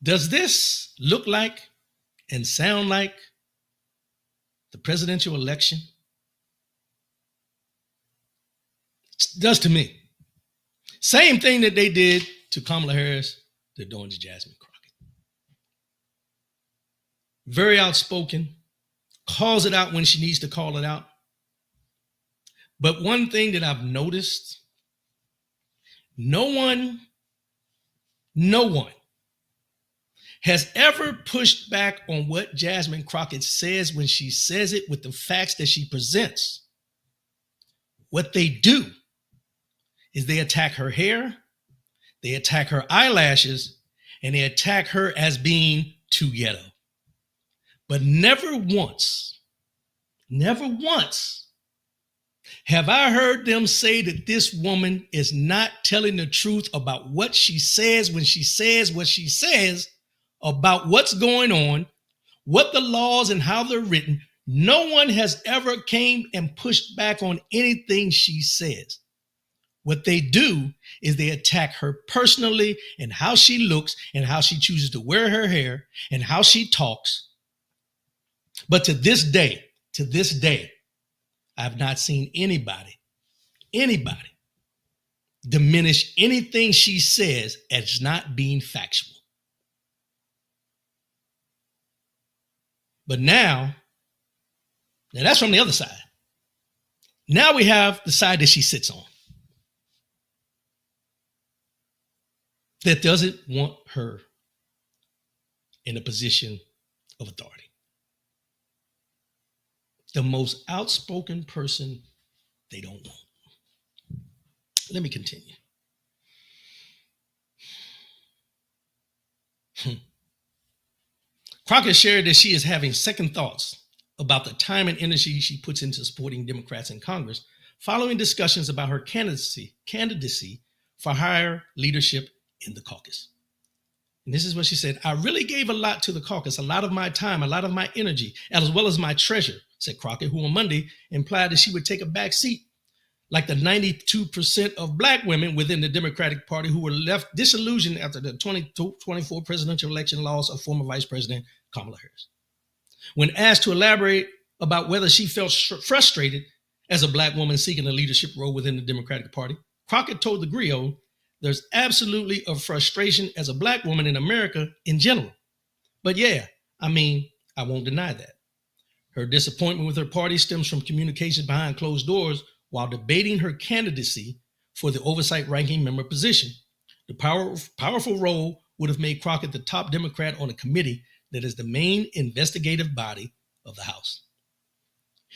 Does this look like and sound like the presidential election? It does to me. Same thing that they did to Kamala Harris, they're doing to Jasmine Crockett. Very outspoken, calls it out when she needs to call it out. But one thing that I've noticed, no one has ever pushed back on what Jasmine Crockett says when she says it with the facts that she presents. What they do is they attack her hair, they attack her eyelashes, and they attack her as being too ghetto. But never once have I heard them say that this woman is not telling the truth about what she says when she says what she says about what's going on, what the laws and how they're written. No one has ever came and pushed back on anything she says. What they do is they attack her personally and how she looks and how she chooses to wear her hair and how she talks. But to this day, I have not seen anybody diminish anything she says as not being factual. But now that's from the other side. Now we have the side that she sits on that doesn't want her in a position of authority. The most outspoken person they don't want. Let me continue. Crockett shared that she is having second thoughts about the time and energy she puts into supporting Democrats in Congress following discussions about her candidacy for higher leadership in the caucus. And this is what she said: I really gave a lot to the caucus, a lot of my time, a lot of my energy, as well as my treasure, said Crockett, who on Monday implied that she would take a back seat like the 92% of Black women within the Democratic Party who were left disillusioned after the 2024 presidential election loss of former Vice President Kamala Harris. When asked to elaborate about whether she felt frustrated as a Black woman seeking a leadership role within the Democratic Party, Crockett told the Griot, there's absolutely a frustration as a Black woman in America in general. But yeah, I won't deny that. Her disappointment with her party stems from communications behind closed doors while debating her candidacy for the oversight ranking member position. The powerful role would have made Crockett the top Democrat on a committee that is the main investigative body of the House.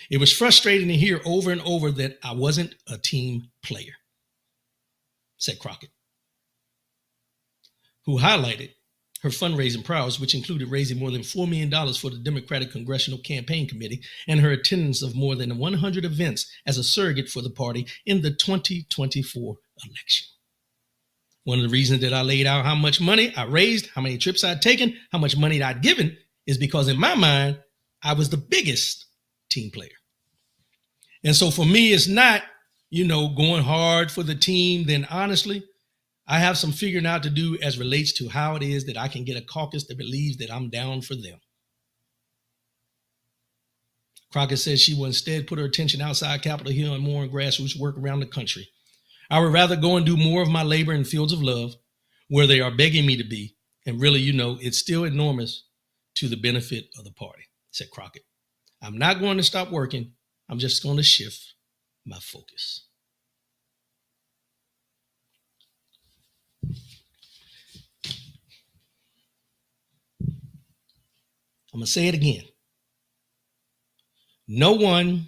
It was frustrating to hear over and over that I wasn't a team player, said Crockett, who highlighted her fundraising prowess, which included raising more than $4 million for the Democratic Congressional Campaign Committee and her attendance of more than 100 events as a surrogate for the party in the 2024 election. One of the reasons that I laid out how much money I raised, how many trips I'd taken, how much money I'd given is because in my mind, I was the biggest team player. And so for me, it's not going hard for the team, then honestly, I have some figuring out to do as relates to how it is that I can get a caucus that believes that I'm down for them. Crockett says she will instead put her attention outside Capitol Hill and more on grassroots work around the country. I would rather go and do more of my labor in fields of love where they are begging me to be. And really, it's still enormous to the benefit of the party, said Crockett. I'm not going to stop working. I'm just going to shift my focus. I'm going to say it again. No one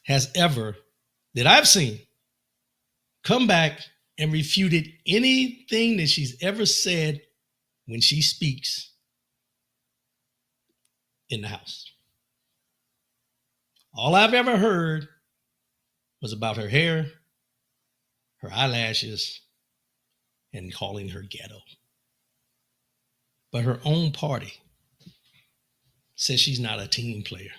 has ever, that I've seen, come back and refuted anything that she's ever said when she speaks in the House. All I've ever heard was about her hair, her eyelashes, and calling her ghetto. But her own party says she's not a team player.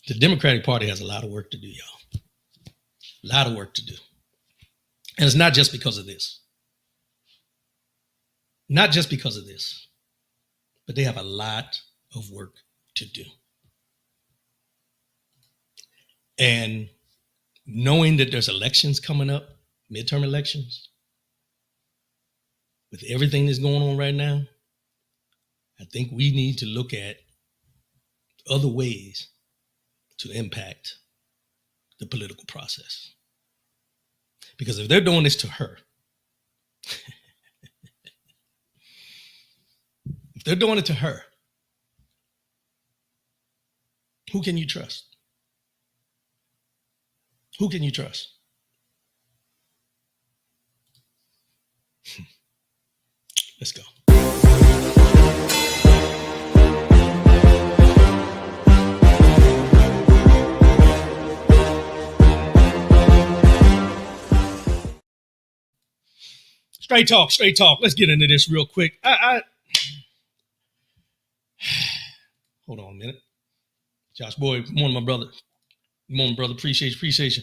The Democratic Party has a lot of work to do, y'all. A lot of work to do. And it's not just because of this. Not just because of this. But they have a lot of work to do. And knowing that there's elections coming up, midterm elections, with everything that's going on right now, I think we need to look at other ways to impact the political process. Because if they're doing this to her, if they're doing it to her, who can you trust? Who can you trust? Let's go. Straight talk. Let's get into this real quick. Hold on a minute. Josh Boyd, morning, my brother. Morning, brother. Appreciate you.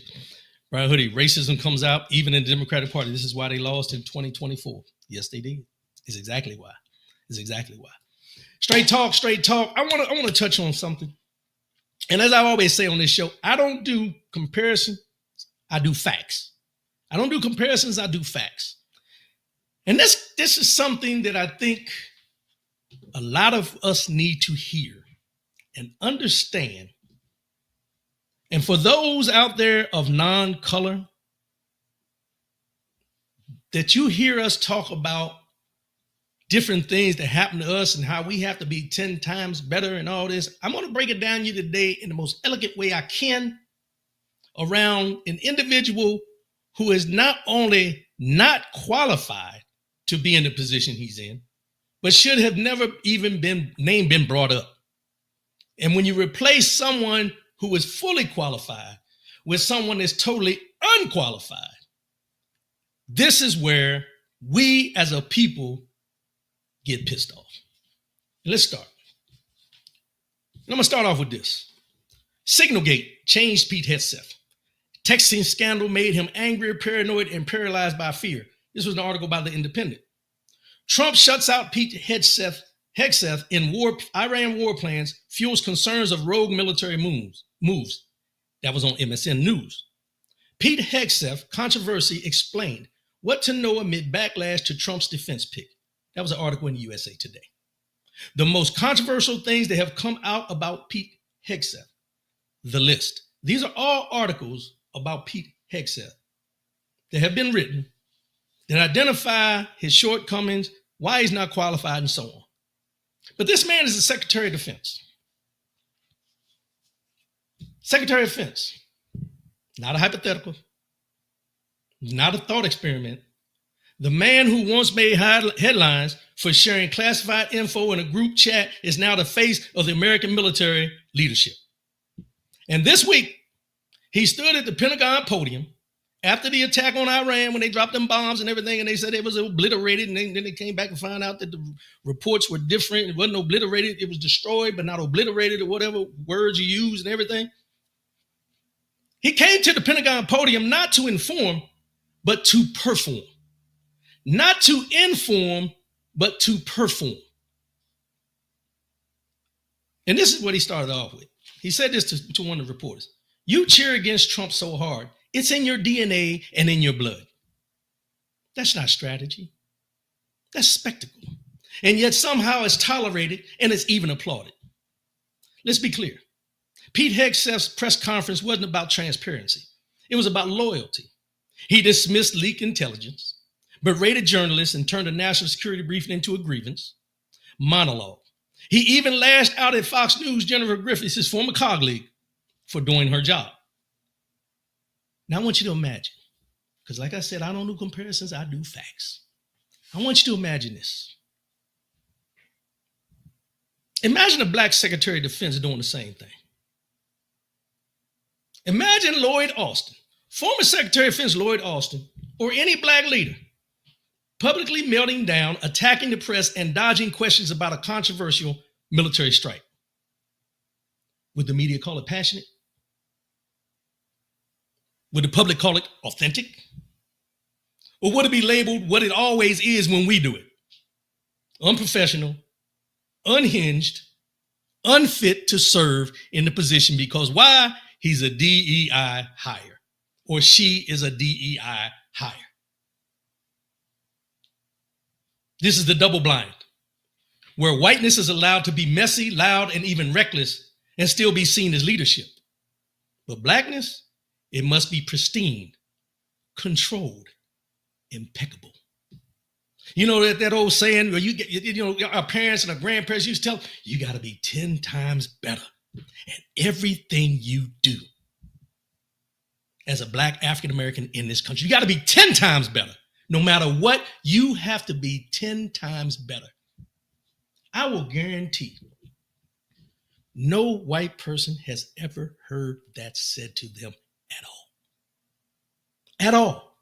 Brian Hoodie, racism comes out even in the Democratic Party. This is why they lost in 2024. Yes, they did. It's exactly why. Straight talk. I want to touch on something. And as I always say on this show, I don't do comparison. I do facts. I don't do comparisons. I do facts. And this is something that I think a lot of us need to hear and understand. And for those out there of non-color, that you hear us talk about different things that happen to us and how we have to be 10 times better and all this, I'm going to break it down to you today in the most elegant way I can around an individual who is not only not qualified to be in the position he's in, but should have never even been brought up. And when you replace someone who is fully qualified with someone that's totally unqualified, this is where we as a people get pissed off. Let's start. And I'm going to start off with this. Signalgate changed Pete Hegseth. Texting scandal made him angry, paranoid, and paralyzed by fear. This was an article by The Independent. Trump shuts out Pete Hegseth in Iran war plans, fuels concerns of rogue military moves. That was on MSN News. Pete Hegseth controversy explained what to know amid backlash to Trump's defense pick. That was an article in USA Today. The most controversial things that have come out about Pete Hegseth. The list. These are all articles about Pete Hegseth that have been written that identify his shortcomings, why he's not qualified, and so on. But this man is the Secretary of Defense. Secretary of Defense. Not a hypothetical. Not a thought experiment. The man who once made headlines for sharing classified info in a group chat is now the face of the American military leadership. And this week, he stood at the Pentagon podium After the attack on Iran, when they dropped them bombs and everything, and they said it was obliterated, and then they came back and found out that the reports were different. It wasn't obliterated. It was destroyed, but not obliterated, or whatever words you use and everything. He came to the Pentagon podium not to inform, but to perform. Not to inform, but to perform. And this is what he started off with. He said this to one of the reporters. You cheer against Trump so hard, it's in your DNA and in your blood. That's not strategy. That's spectacle. And yet somehow it's tolerated and it's even applauded. Let's be clear. Pete Hegseth's press conference wasn't about transparency. It was about loyalty. He dismissed leaked intelligence, berated journalists, and turned a national security briefing into a grievance monologue. He even lashed out at Fox News' Jennifer Griffiths, his former colleague, for doing her job. Now I want you to imagine, because like I said, I don't do comparisons, I do facts. I want you to imagine this. Imagine a black Secretary of Defense doing the same thing. Imagine Lloyd Austin, former Secretary of Defense Lloyd Austin, or any black leader, publicly melting down, attacking the press, and dodging questions about a controversial military strike. Would the media call it passionate? Would the public call it authentic? Or would it be labeled what it always is when we do it? Unprofessional, unhinged, unfit to serve in the position because why? He's a DEI hire, or she is a DEI hire. This is the double blind, where whiteness is allowed to be messy, loud, and even reckless and still be seen as leadership. But blackness, it must be pristine, controlled, impeccable. You know that old saying where you get, our parents and our grandparents used to tell, you got to be 10 times better at everything you do. As a black African-American in this country, you got to be 10 times better. No matter what, you have to be 10 times better. I will guarantee no white person has ever heard that said to them at all. At all.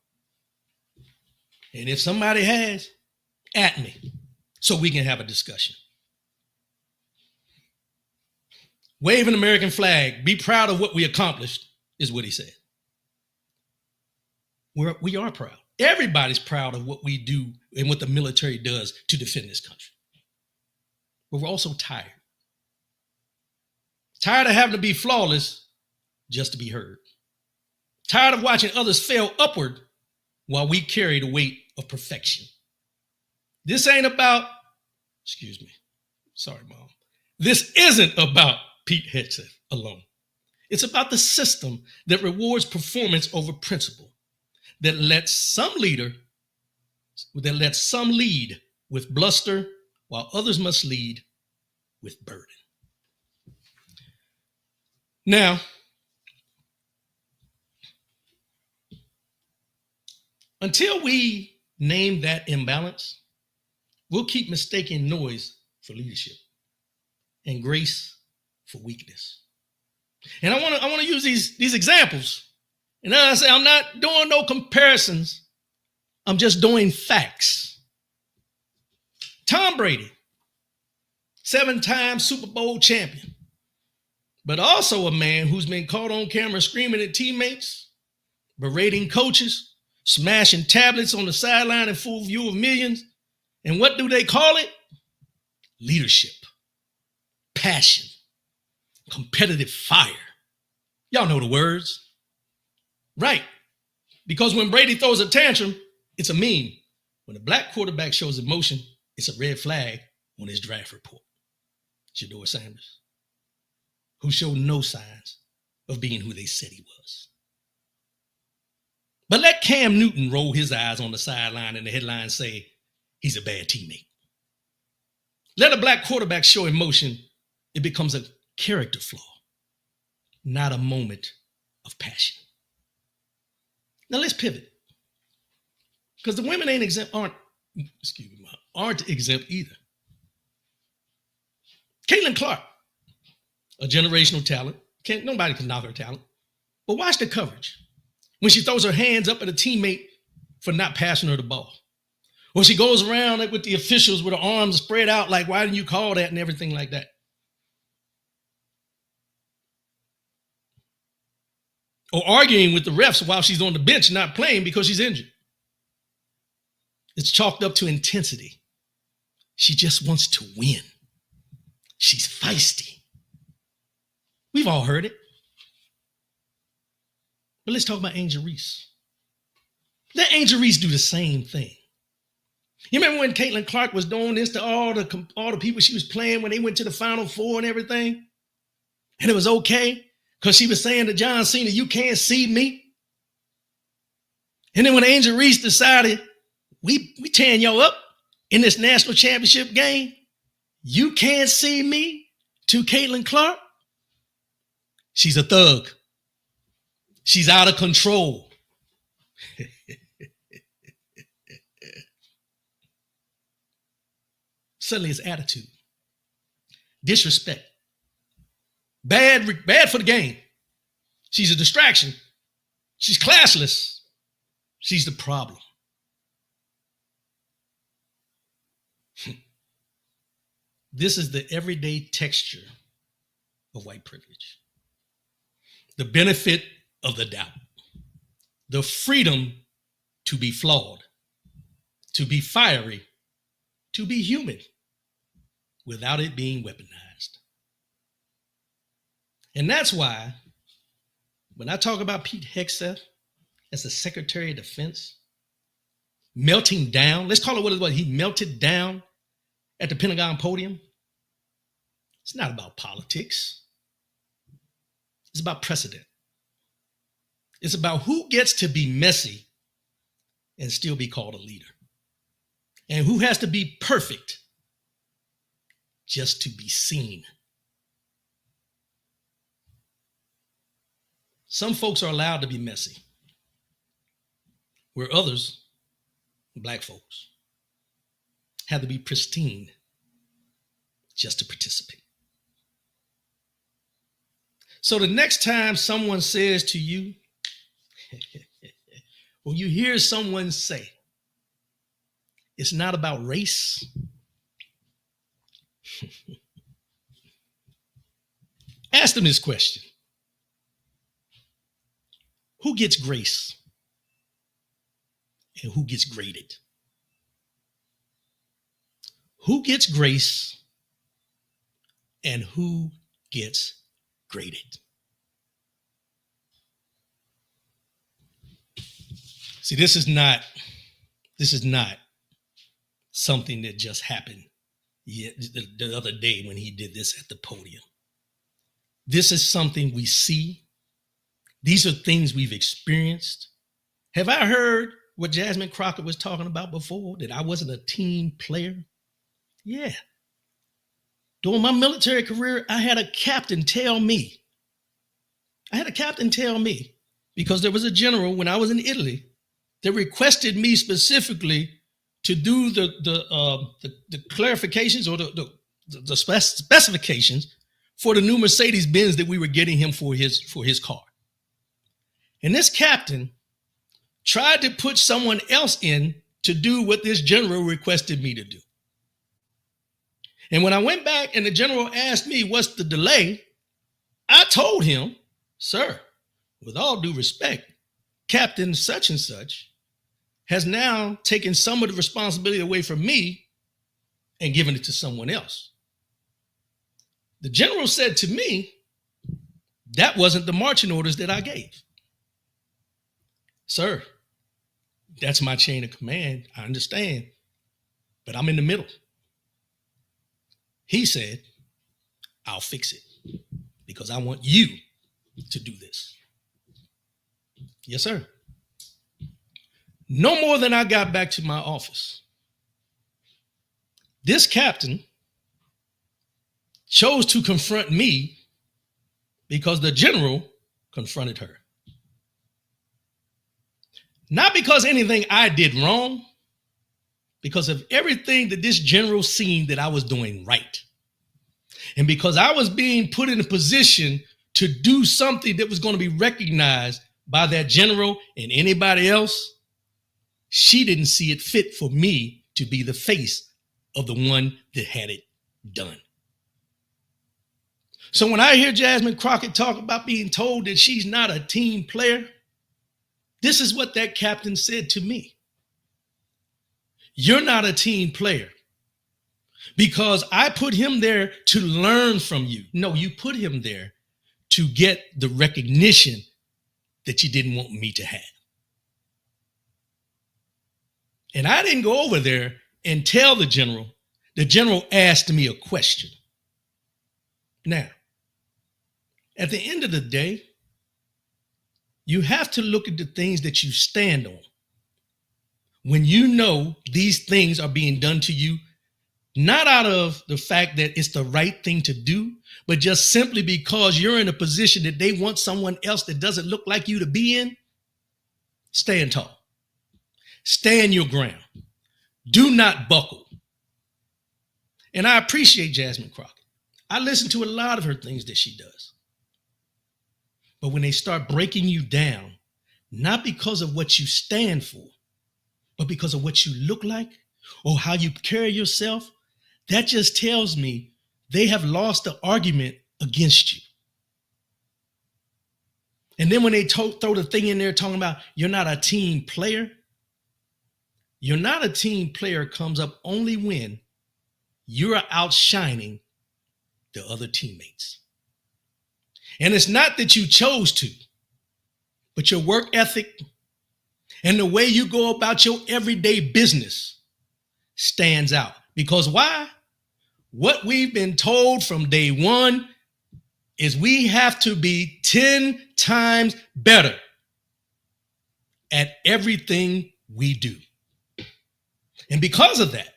And if somebody has, at me, so we can have a discussion. Wave an American flag, be proud of what we accomplished, is what he said. We are proud. Everybody's proud of what we do and what the military does to defend this country. But we're also tired. Tired of having to be flawless just to be heard. Tired of watching others fail upward while we carry the weight of perfection. This ain't about, sorry, Mom. This isn't about Pete Hegseth alone. It's about the system that rewards performance over principle, that lets some lead with bluster while others must lead with burden. Now, until we name that imbalance, we'll keep mistaking noise for leadership and grace for weakness. And I want to use these examples. And as I say, I'm not doing no comparisons. I'm just doing facts. Tom Brady, 7-time Super Bowl champion, but also a man who's been caught on camera screaming at teammates, berating coaches, smashing tablets on the sideline in full view of millions. And what do they call it? Leadership, passion, competitive fire. Y'all know the words. Right. Because when Brady throws a tantrum, it's a meme. When a black quarterback shows emotion, it's a red flag on his draft report. Shedeur Sanders, who showed no signs of being who they said he was. But let Cam Newton roll his eyes on the sideline and the headlines say he's a bad teammate. Let a black quarterback show emotion, it becomes a character flaw, not a moment of passion. Now let's pivot, because the women aren't exempt either. Caitlin Clark, a generational talent. Nobody can knock her talent. But watch the coverage. when she throws her hands up at a teammate for not passing her the ball. Or she goes around with the officials with her arms spread out like, why didn't you call that, and everything like that. Or arguing with the refs while she's on the bench not playing because she's injured. It's chalked up to intensity. She just wants to win. She's feisty. We've all heard it. But let's talk about Angel Reese. Let Angel Reese do the same thing. You remember when Caitlin Clark was doing this to all the people she was playing when they went to the Final Four and everything? And it was okay because she was saying to John Cena, you can't see me. And then when Angel Reese decided, we tearing y'all up in this national championship game, you can't see me, to Caitlin Clark, she's a thug. She's out of control. Suddenly it's attitude, disrespect, bad for the game. She's a distraction. She's classless. She's the problem. This is the everyday texture of white privilege. The benefit of the doubt. The freedom to be flawed, to be fiery, to be human, without it being weaponized. And that's why when I talk about Pete Hegseth as the Secretary of Defense, melting down, let's call it what it was, he melted down at the Pentagon podium. It's not about politics. It's about precedent. It's about who gets to be messy and still be called a leader, and who has to be perfect just to be seen. Some folks are allowed to be messy, where others, Black folks, have to be pristine just to participate. So the next time someone says to you, or you hear someone say, it's not about race, ask them this question. Who gets grace and who gets graded? Who gets grace and who gets graded? See, this is not something that just happened the other day when he did this at the podium. This is something we see. These are things we've experienced. Have I heard what Jasmine Crockett was talking about before, that I wasn't a team player? Yeah. During my military career, I had a captain tell me, because there was a general when I was in Italy that requested me specifically to do the clarifications or the specifications for the new Mercedes-Benz that we were getting him for his car. And this captain tried to put someone else in to do what this general requested me to do. And when I went back and the general asked me, what's the delay? I told him, sir, with all due respect, Captain such and such has now taken some of the responsibility away from me and given it to someone else. The general said to me, that wasn't the marching orders that I gave. Sir, that's my chain of command. I understand, but I'm in the middle. He said, I'll fix it because I want you to do this. Yes, sir. No more than I got back to my office, this captain chose to confront me because the general confronted her. Not because anything I did wrong, because of everything that this general seen that I was doing right. And because I was being put in a position to do something that was going to be recognized by that general and anybody else, she didn't see it fit for me to be the face of the one that had it done. So when I hear Jasmine Crockett talk about being told that she's not a team player, this is what that captain said to me. You're not a team player because I put him there to learn from you. No, you put him there to get the recognition that you didn't want me to have. And I didn't go over there and tell the general. The general asked me a question. Now, at the end of the day, you have to look at the things that you stand on. When you know these things are being done to you, not out of the fact that it's the right thing to do, but just simply because you're in a position that they want someone else that doesn't look like you to be in, stand tall. Stand your ground. Do not buckle. And I appreciate Jasmine Crockett. I listen to a lot of her things that she does. But when they start breaking you down, not because of what you stand for, but because of what you look like or how you carry yourself, that just tells me they have lost the argument against you. And then when they throw the thing in there talking about you're not a team player, you're not a team player comes up only when you're outshining the other teammates. And it's not that you chose to, but your work ethic and the way you go about your everyday business stands out. Because why? What we've been told from day one is we have to be 10 times better at everything we do. And because of that,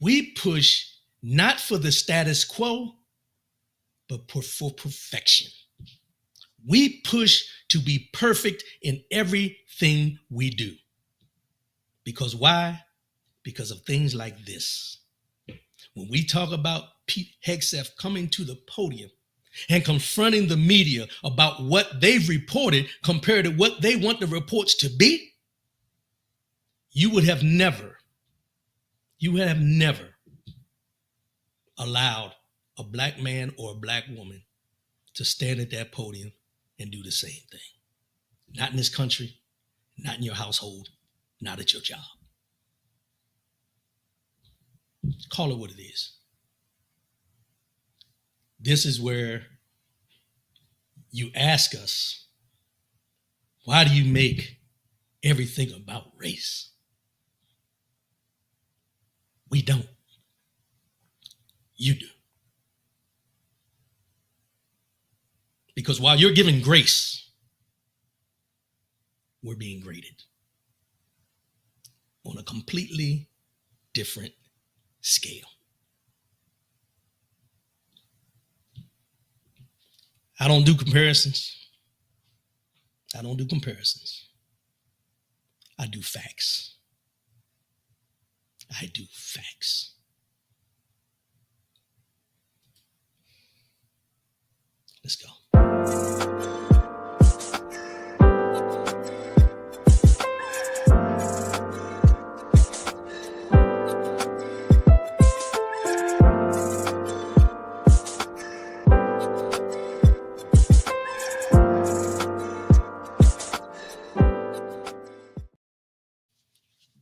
we push not for the status quo, but for perfection. We push to be perfect in everything we do. Because why? Because of things like this. When we talk about Pete Hegseth coming to the podium and confronting the media about what they've reported compared to what they want the reports to be, you would have never allowed a black man or a black woman to stand at that podium and do the same thing. Not in this country, not in your household, not at your job. Call it what it is. This is where you ask us, why do you make everything about race? We don't. You do. Because while you're given grace, we're being graded on a completely different scale. I don't do comparisons. I do facts. Let's go.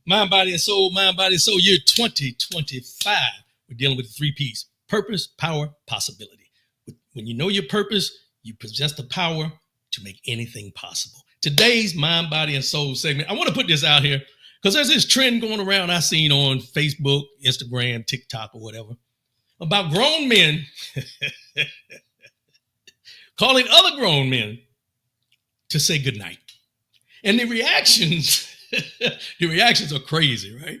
Mind, body, and soul, year 2025. We're dealing with the 3 P's: purpose, power, possibility. When you know your purpose, you possess the power to make anything possible. Today's mind, body, and soul segment, I want to put this out here because there's this trend going around I've seen on Facebook, Instagram, TikTok, or whatever, about grown men calling other grown men to say goodnight. And the reactions are crazy, right?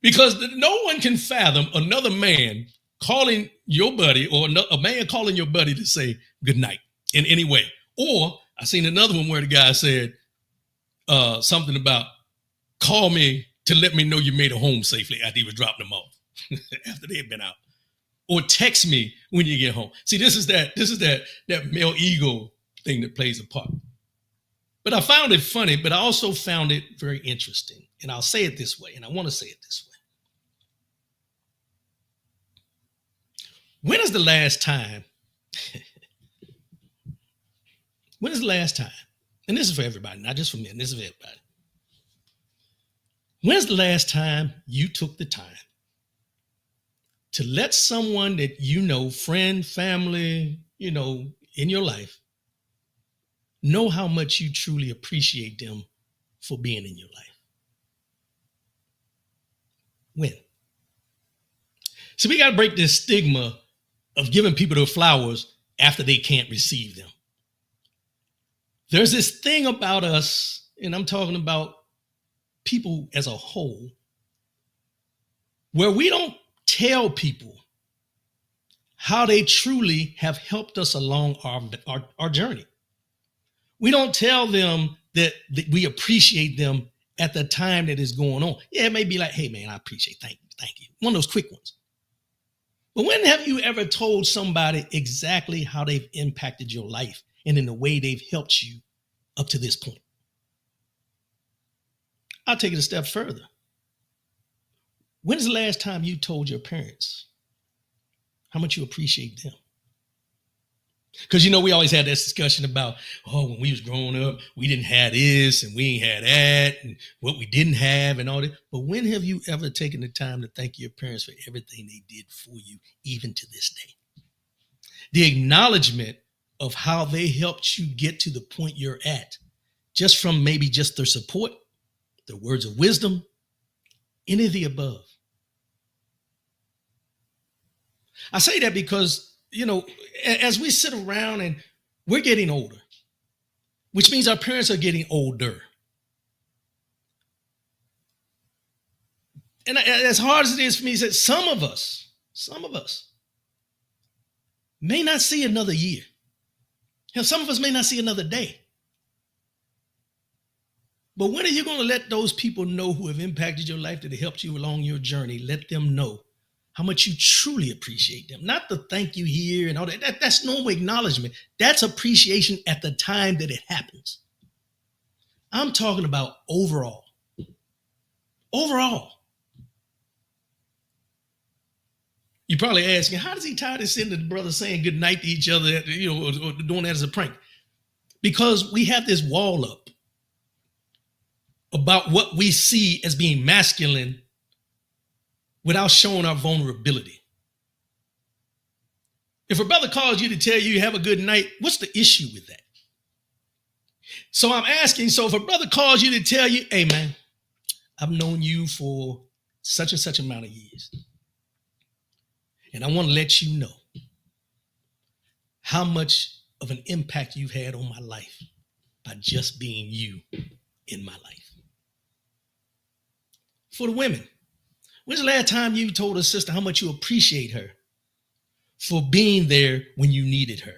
Because no one can fathom another man calling your buddy or a man calling your buddy to say goodnight in any way. Or I seen another one where the guy said something about call me to let me know you made it home safely after he was dropping them off, after they had been out. or text me when you get home. See, this is that male ego thing that plays a part. But I found it funny, but I also found it very interesting. And I'll say it this way, and I want to say it this way. When is the last time? When is the last time? And this is for everybody, not just for men. This is for everybody. When's the last time you took the time to let someone that you know, friend, family, in your life, know how much you truly appreciate them for being in your life? When? So we got to break this stigma of giving people their flowers after they can't receive them. There's this thing about us, and I'm talking about people as a whole, where we don't tell people how they truly have helped us along our journey. We don't tell them that we appreciate them at the time that is going on. Yeah, it may be like, hey man, I appreciate, thank you. One of those quick ones. But when have you ever told somebody exactly how they've impacted your life and in the way they've helped you up to this point? I'll take it a step further. When's the last time you told your parents how much you appreciate them? Because, we always had this discussion about, when we was growing up, we didn't have this and we ain't had that and what we didn't have and all that. But when have you ever taken the time to thank your parents for everything they did for you, even to this day? The acknowledgement of how they helped you get to the point you're at, just from maybe just their support, their words of wisdom, any of the above. I say that because, as we sit around and we're getting older, which means our parents are getting older. And as hard as it is for me, that some of us may not see another year. Some of us may not see another day. But when are you going to let those people know who have impacted your life, that have helped you along your journey? Let them know how much you truly appreciate them. Not the thank you here and all that. That's normal acknowledgement. That's appreciation at the time that it happens. I'm talking about overall. Overall. You're probably asking, how does he tie this into the brothers saying good night to each other, or doing that as a prank? Because we have this wall up about what we see as being masculine without showing our vulnerability. If a brother calls you to tell you have a good night, what's the issue with that? So I'm asking, so if a brother calls you to tell you, hey man, I've known you for such and such amount of years, and I want to let you know how much of an impact you've had on my life by just being you in my life. For the women, when's the last time you told a sister how much you appreciate her for being there when you needed her?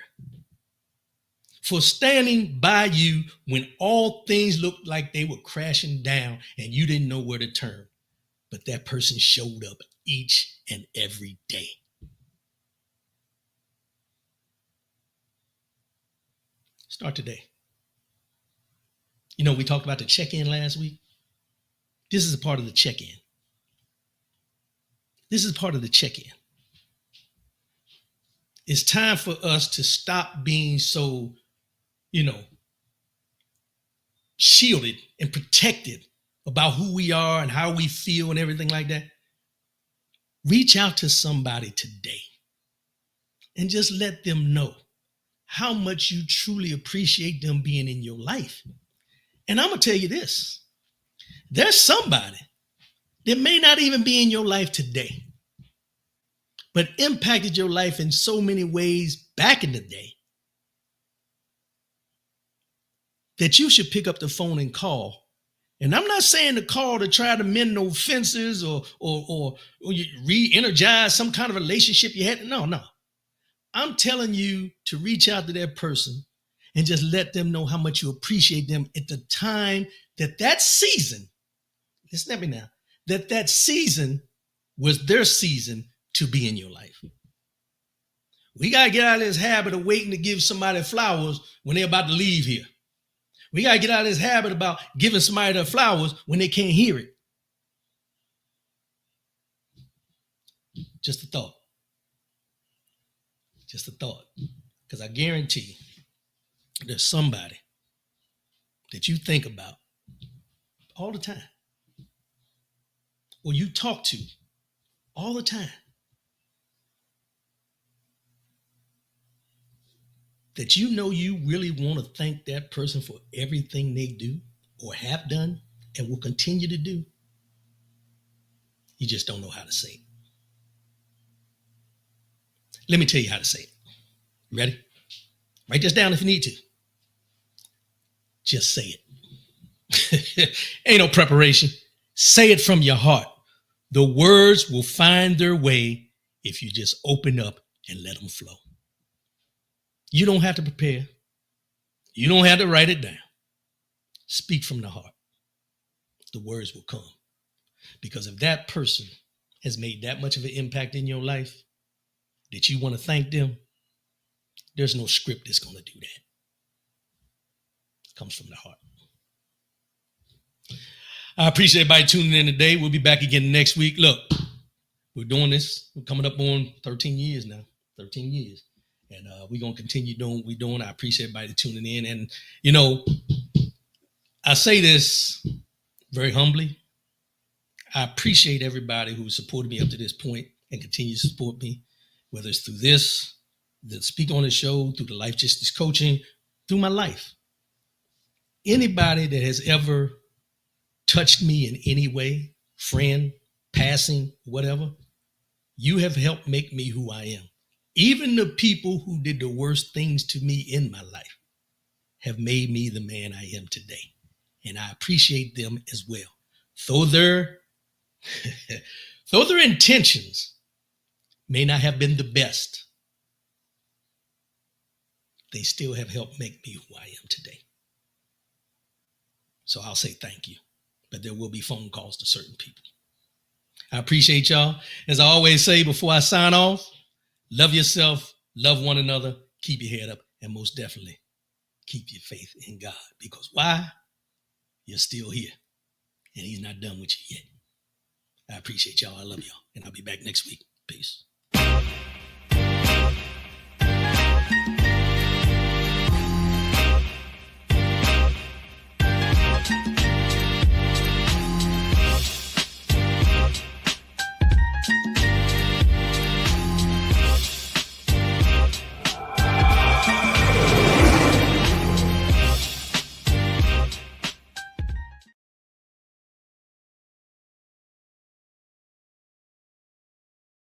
For standing by you when all things looked like they were crashing down and you didn't know where to turn, but that person showed up each and every day. Start today. We talked about the check-in last week. This is a part of the check-in. This is part of the check-in. It's time for us to stop being so, shielded and protected about who we are and how we feel and everything like that. Reach out to somebody today and just let them know how much you truly appreciate them being in your life. And I'm going to tell you this. There's somebody that may not even be in your life today, but impacted your life in so many ways back in the day that you should pick up the phone and call. And I'm not saying to call to try to mend no fences or re-energize some kind of relationship you had. No. I'm telling you to reach out to that person and just let them know how much you appreciate them at the time that season, listen to me now, that season was their season to be in your life. We got to get out of this habit of waiting to give somebody flowers when they're about to leave here. We got to get out of this habit about giving somebody their flowers when they can't hear it. Just a thought. Just a thought. Because I guarantee there's somebody that you think about all the time, or you talk to all the time, that you know you really want to thank that person for everything they do or have done and will continue to do. You just don't know how to say it. Let me tell you how to say it. You ready? Write this down if you need to. Just say it. Ain't no preparation. Say it from your heart. The words will find their way if you just open up and let them flow. You don't have to prepare. You don't have to write it down. Speak from the heart. The words will come. Because if that person has made that much of an impact in your life that you want to thank them, there's no script that's going to do that. It comes from the heart. I appreciate everybody tuning in today. We'll be back again next week. Look, we're doing this. We're coming up on 13 years now. 13 years. And we're going to continue doing what we're doing. I appreciate everybody tuning in. And, you know, I say this very humbly. I appreciate everybody who supported me up to this point and continues to support me, whether it's through this, the Speak on the Show, through the Life Justice Coaching, through my life. Anybody that has ever touched me in any way, friend, passing, whatever, you have helped make me who I am. Even the people who did the worst things to me in my life have made me the man I am today. And I appreciate them as well. Though their intentions may not have been the best, they still have helped make me who I am today. So I'll say thank you. But there will be phone calls to certain people. I appreciate y'all. As I always say before I sign off, love yourself, love one another, keep your head up, and most definitely keep your faith in God. Because why? You're still here, and he's not done with you yet. I appreciate y'all. I love y'all, and I'll be back next week. Peace.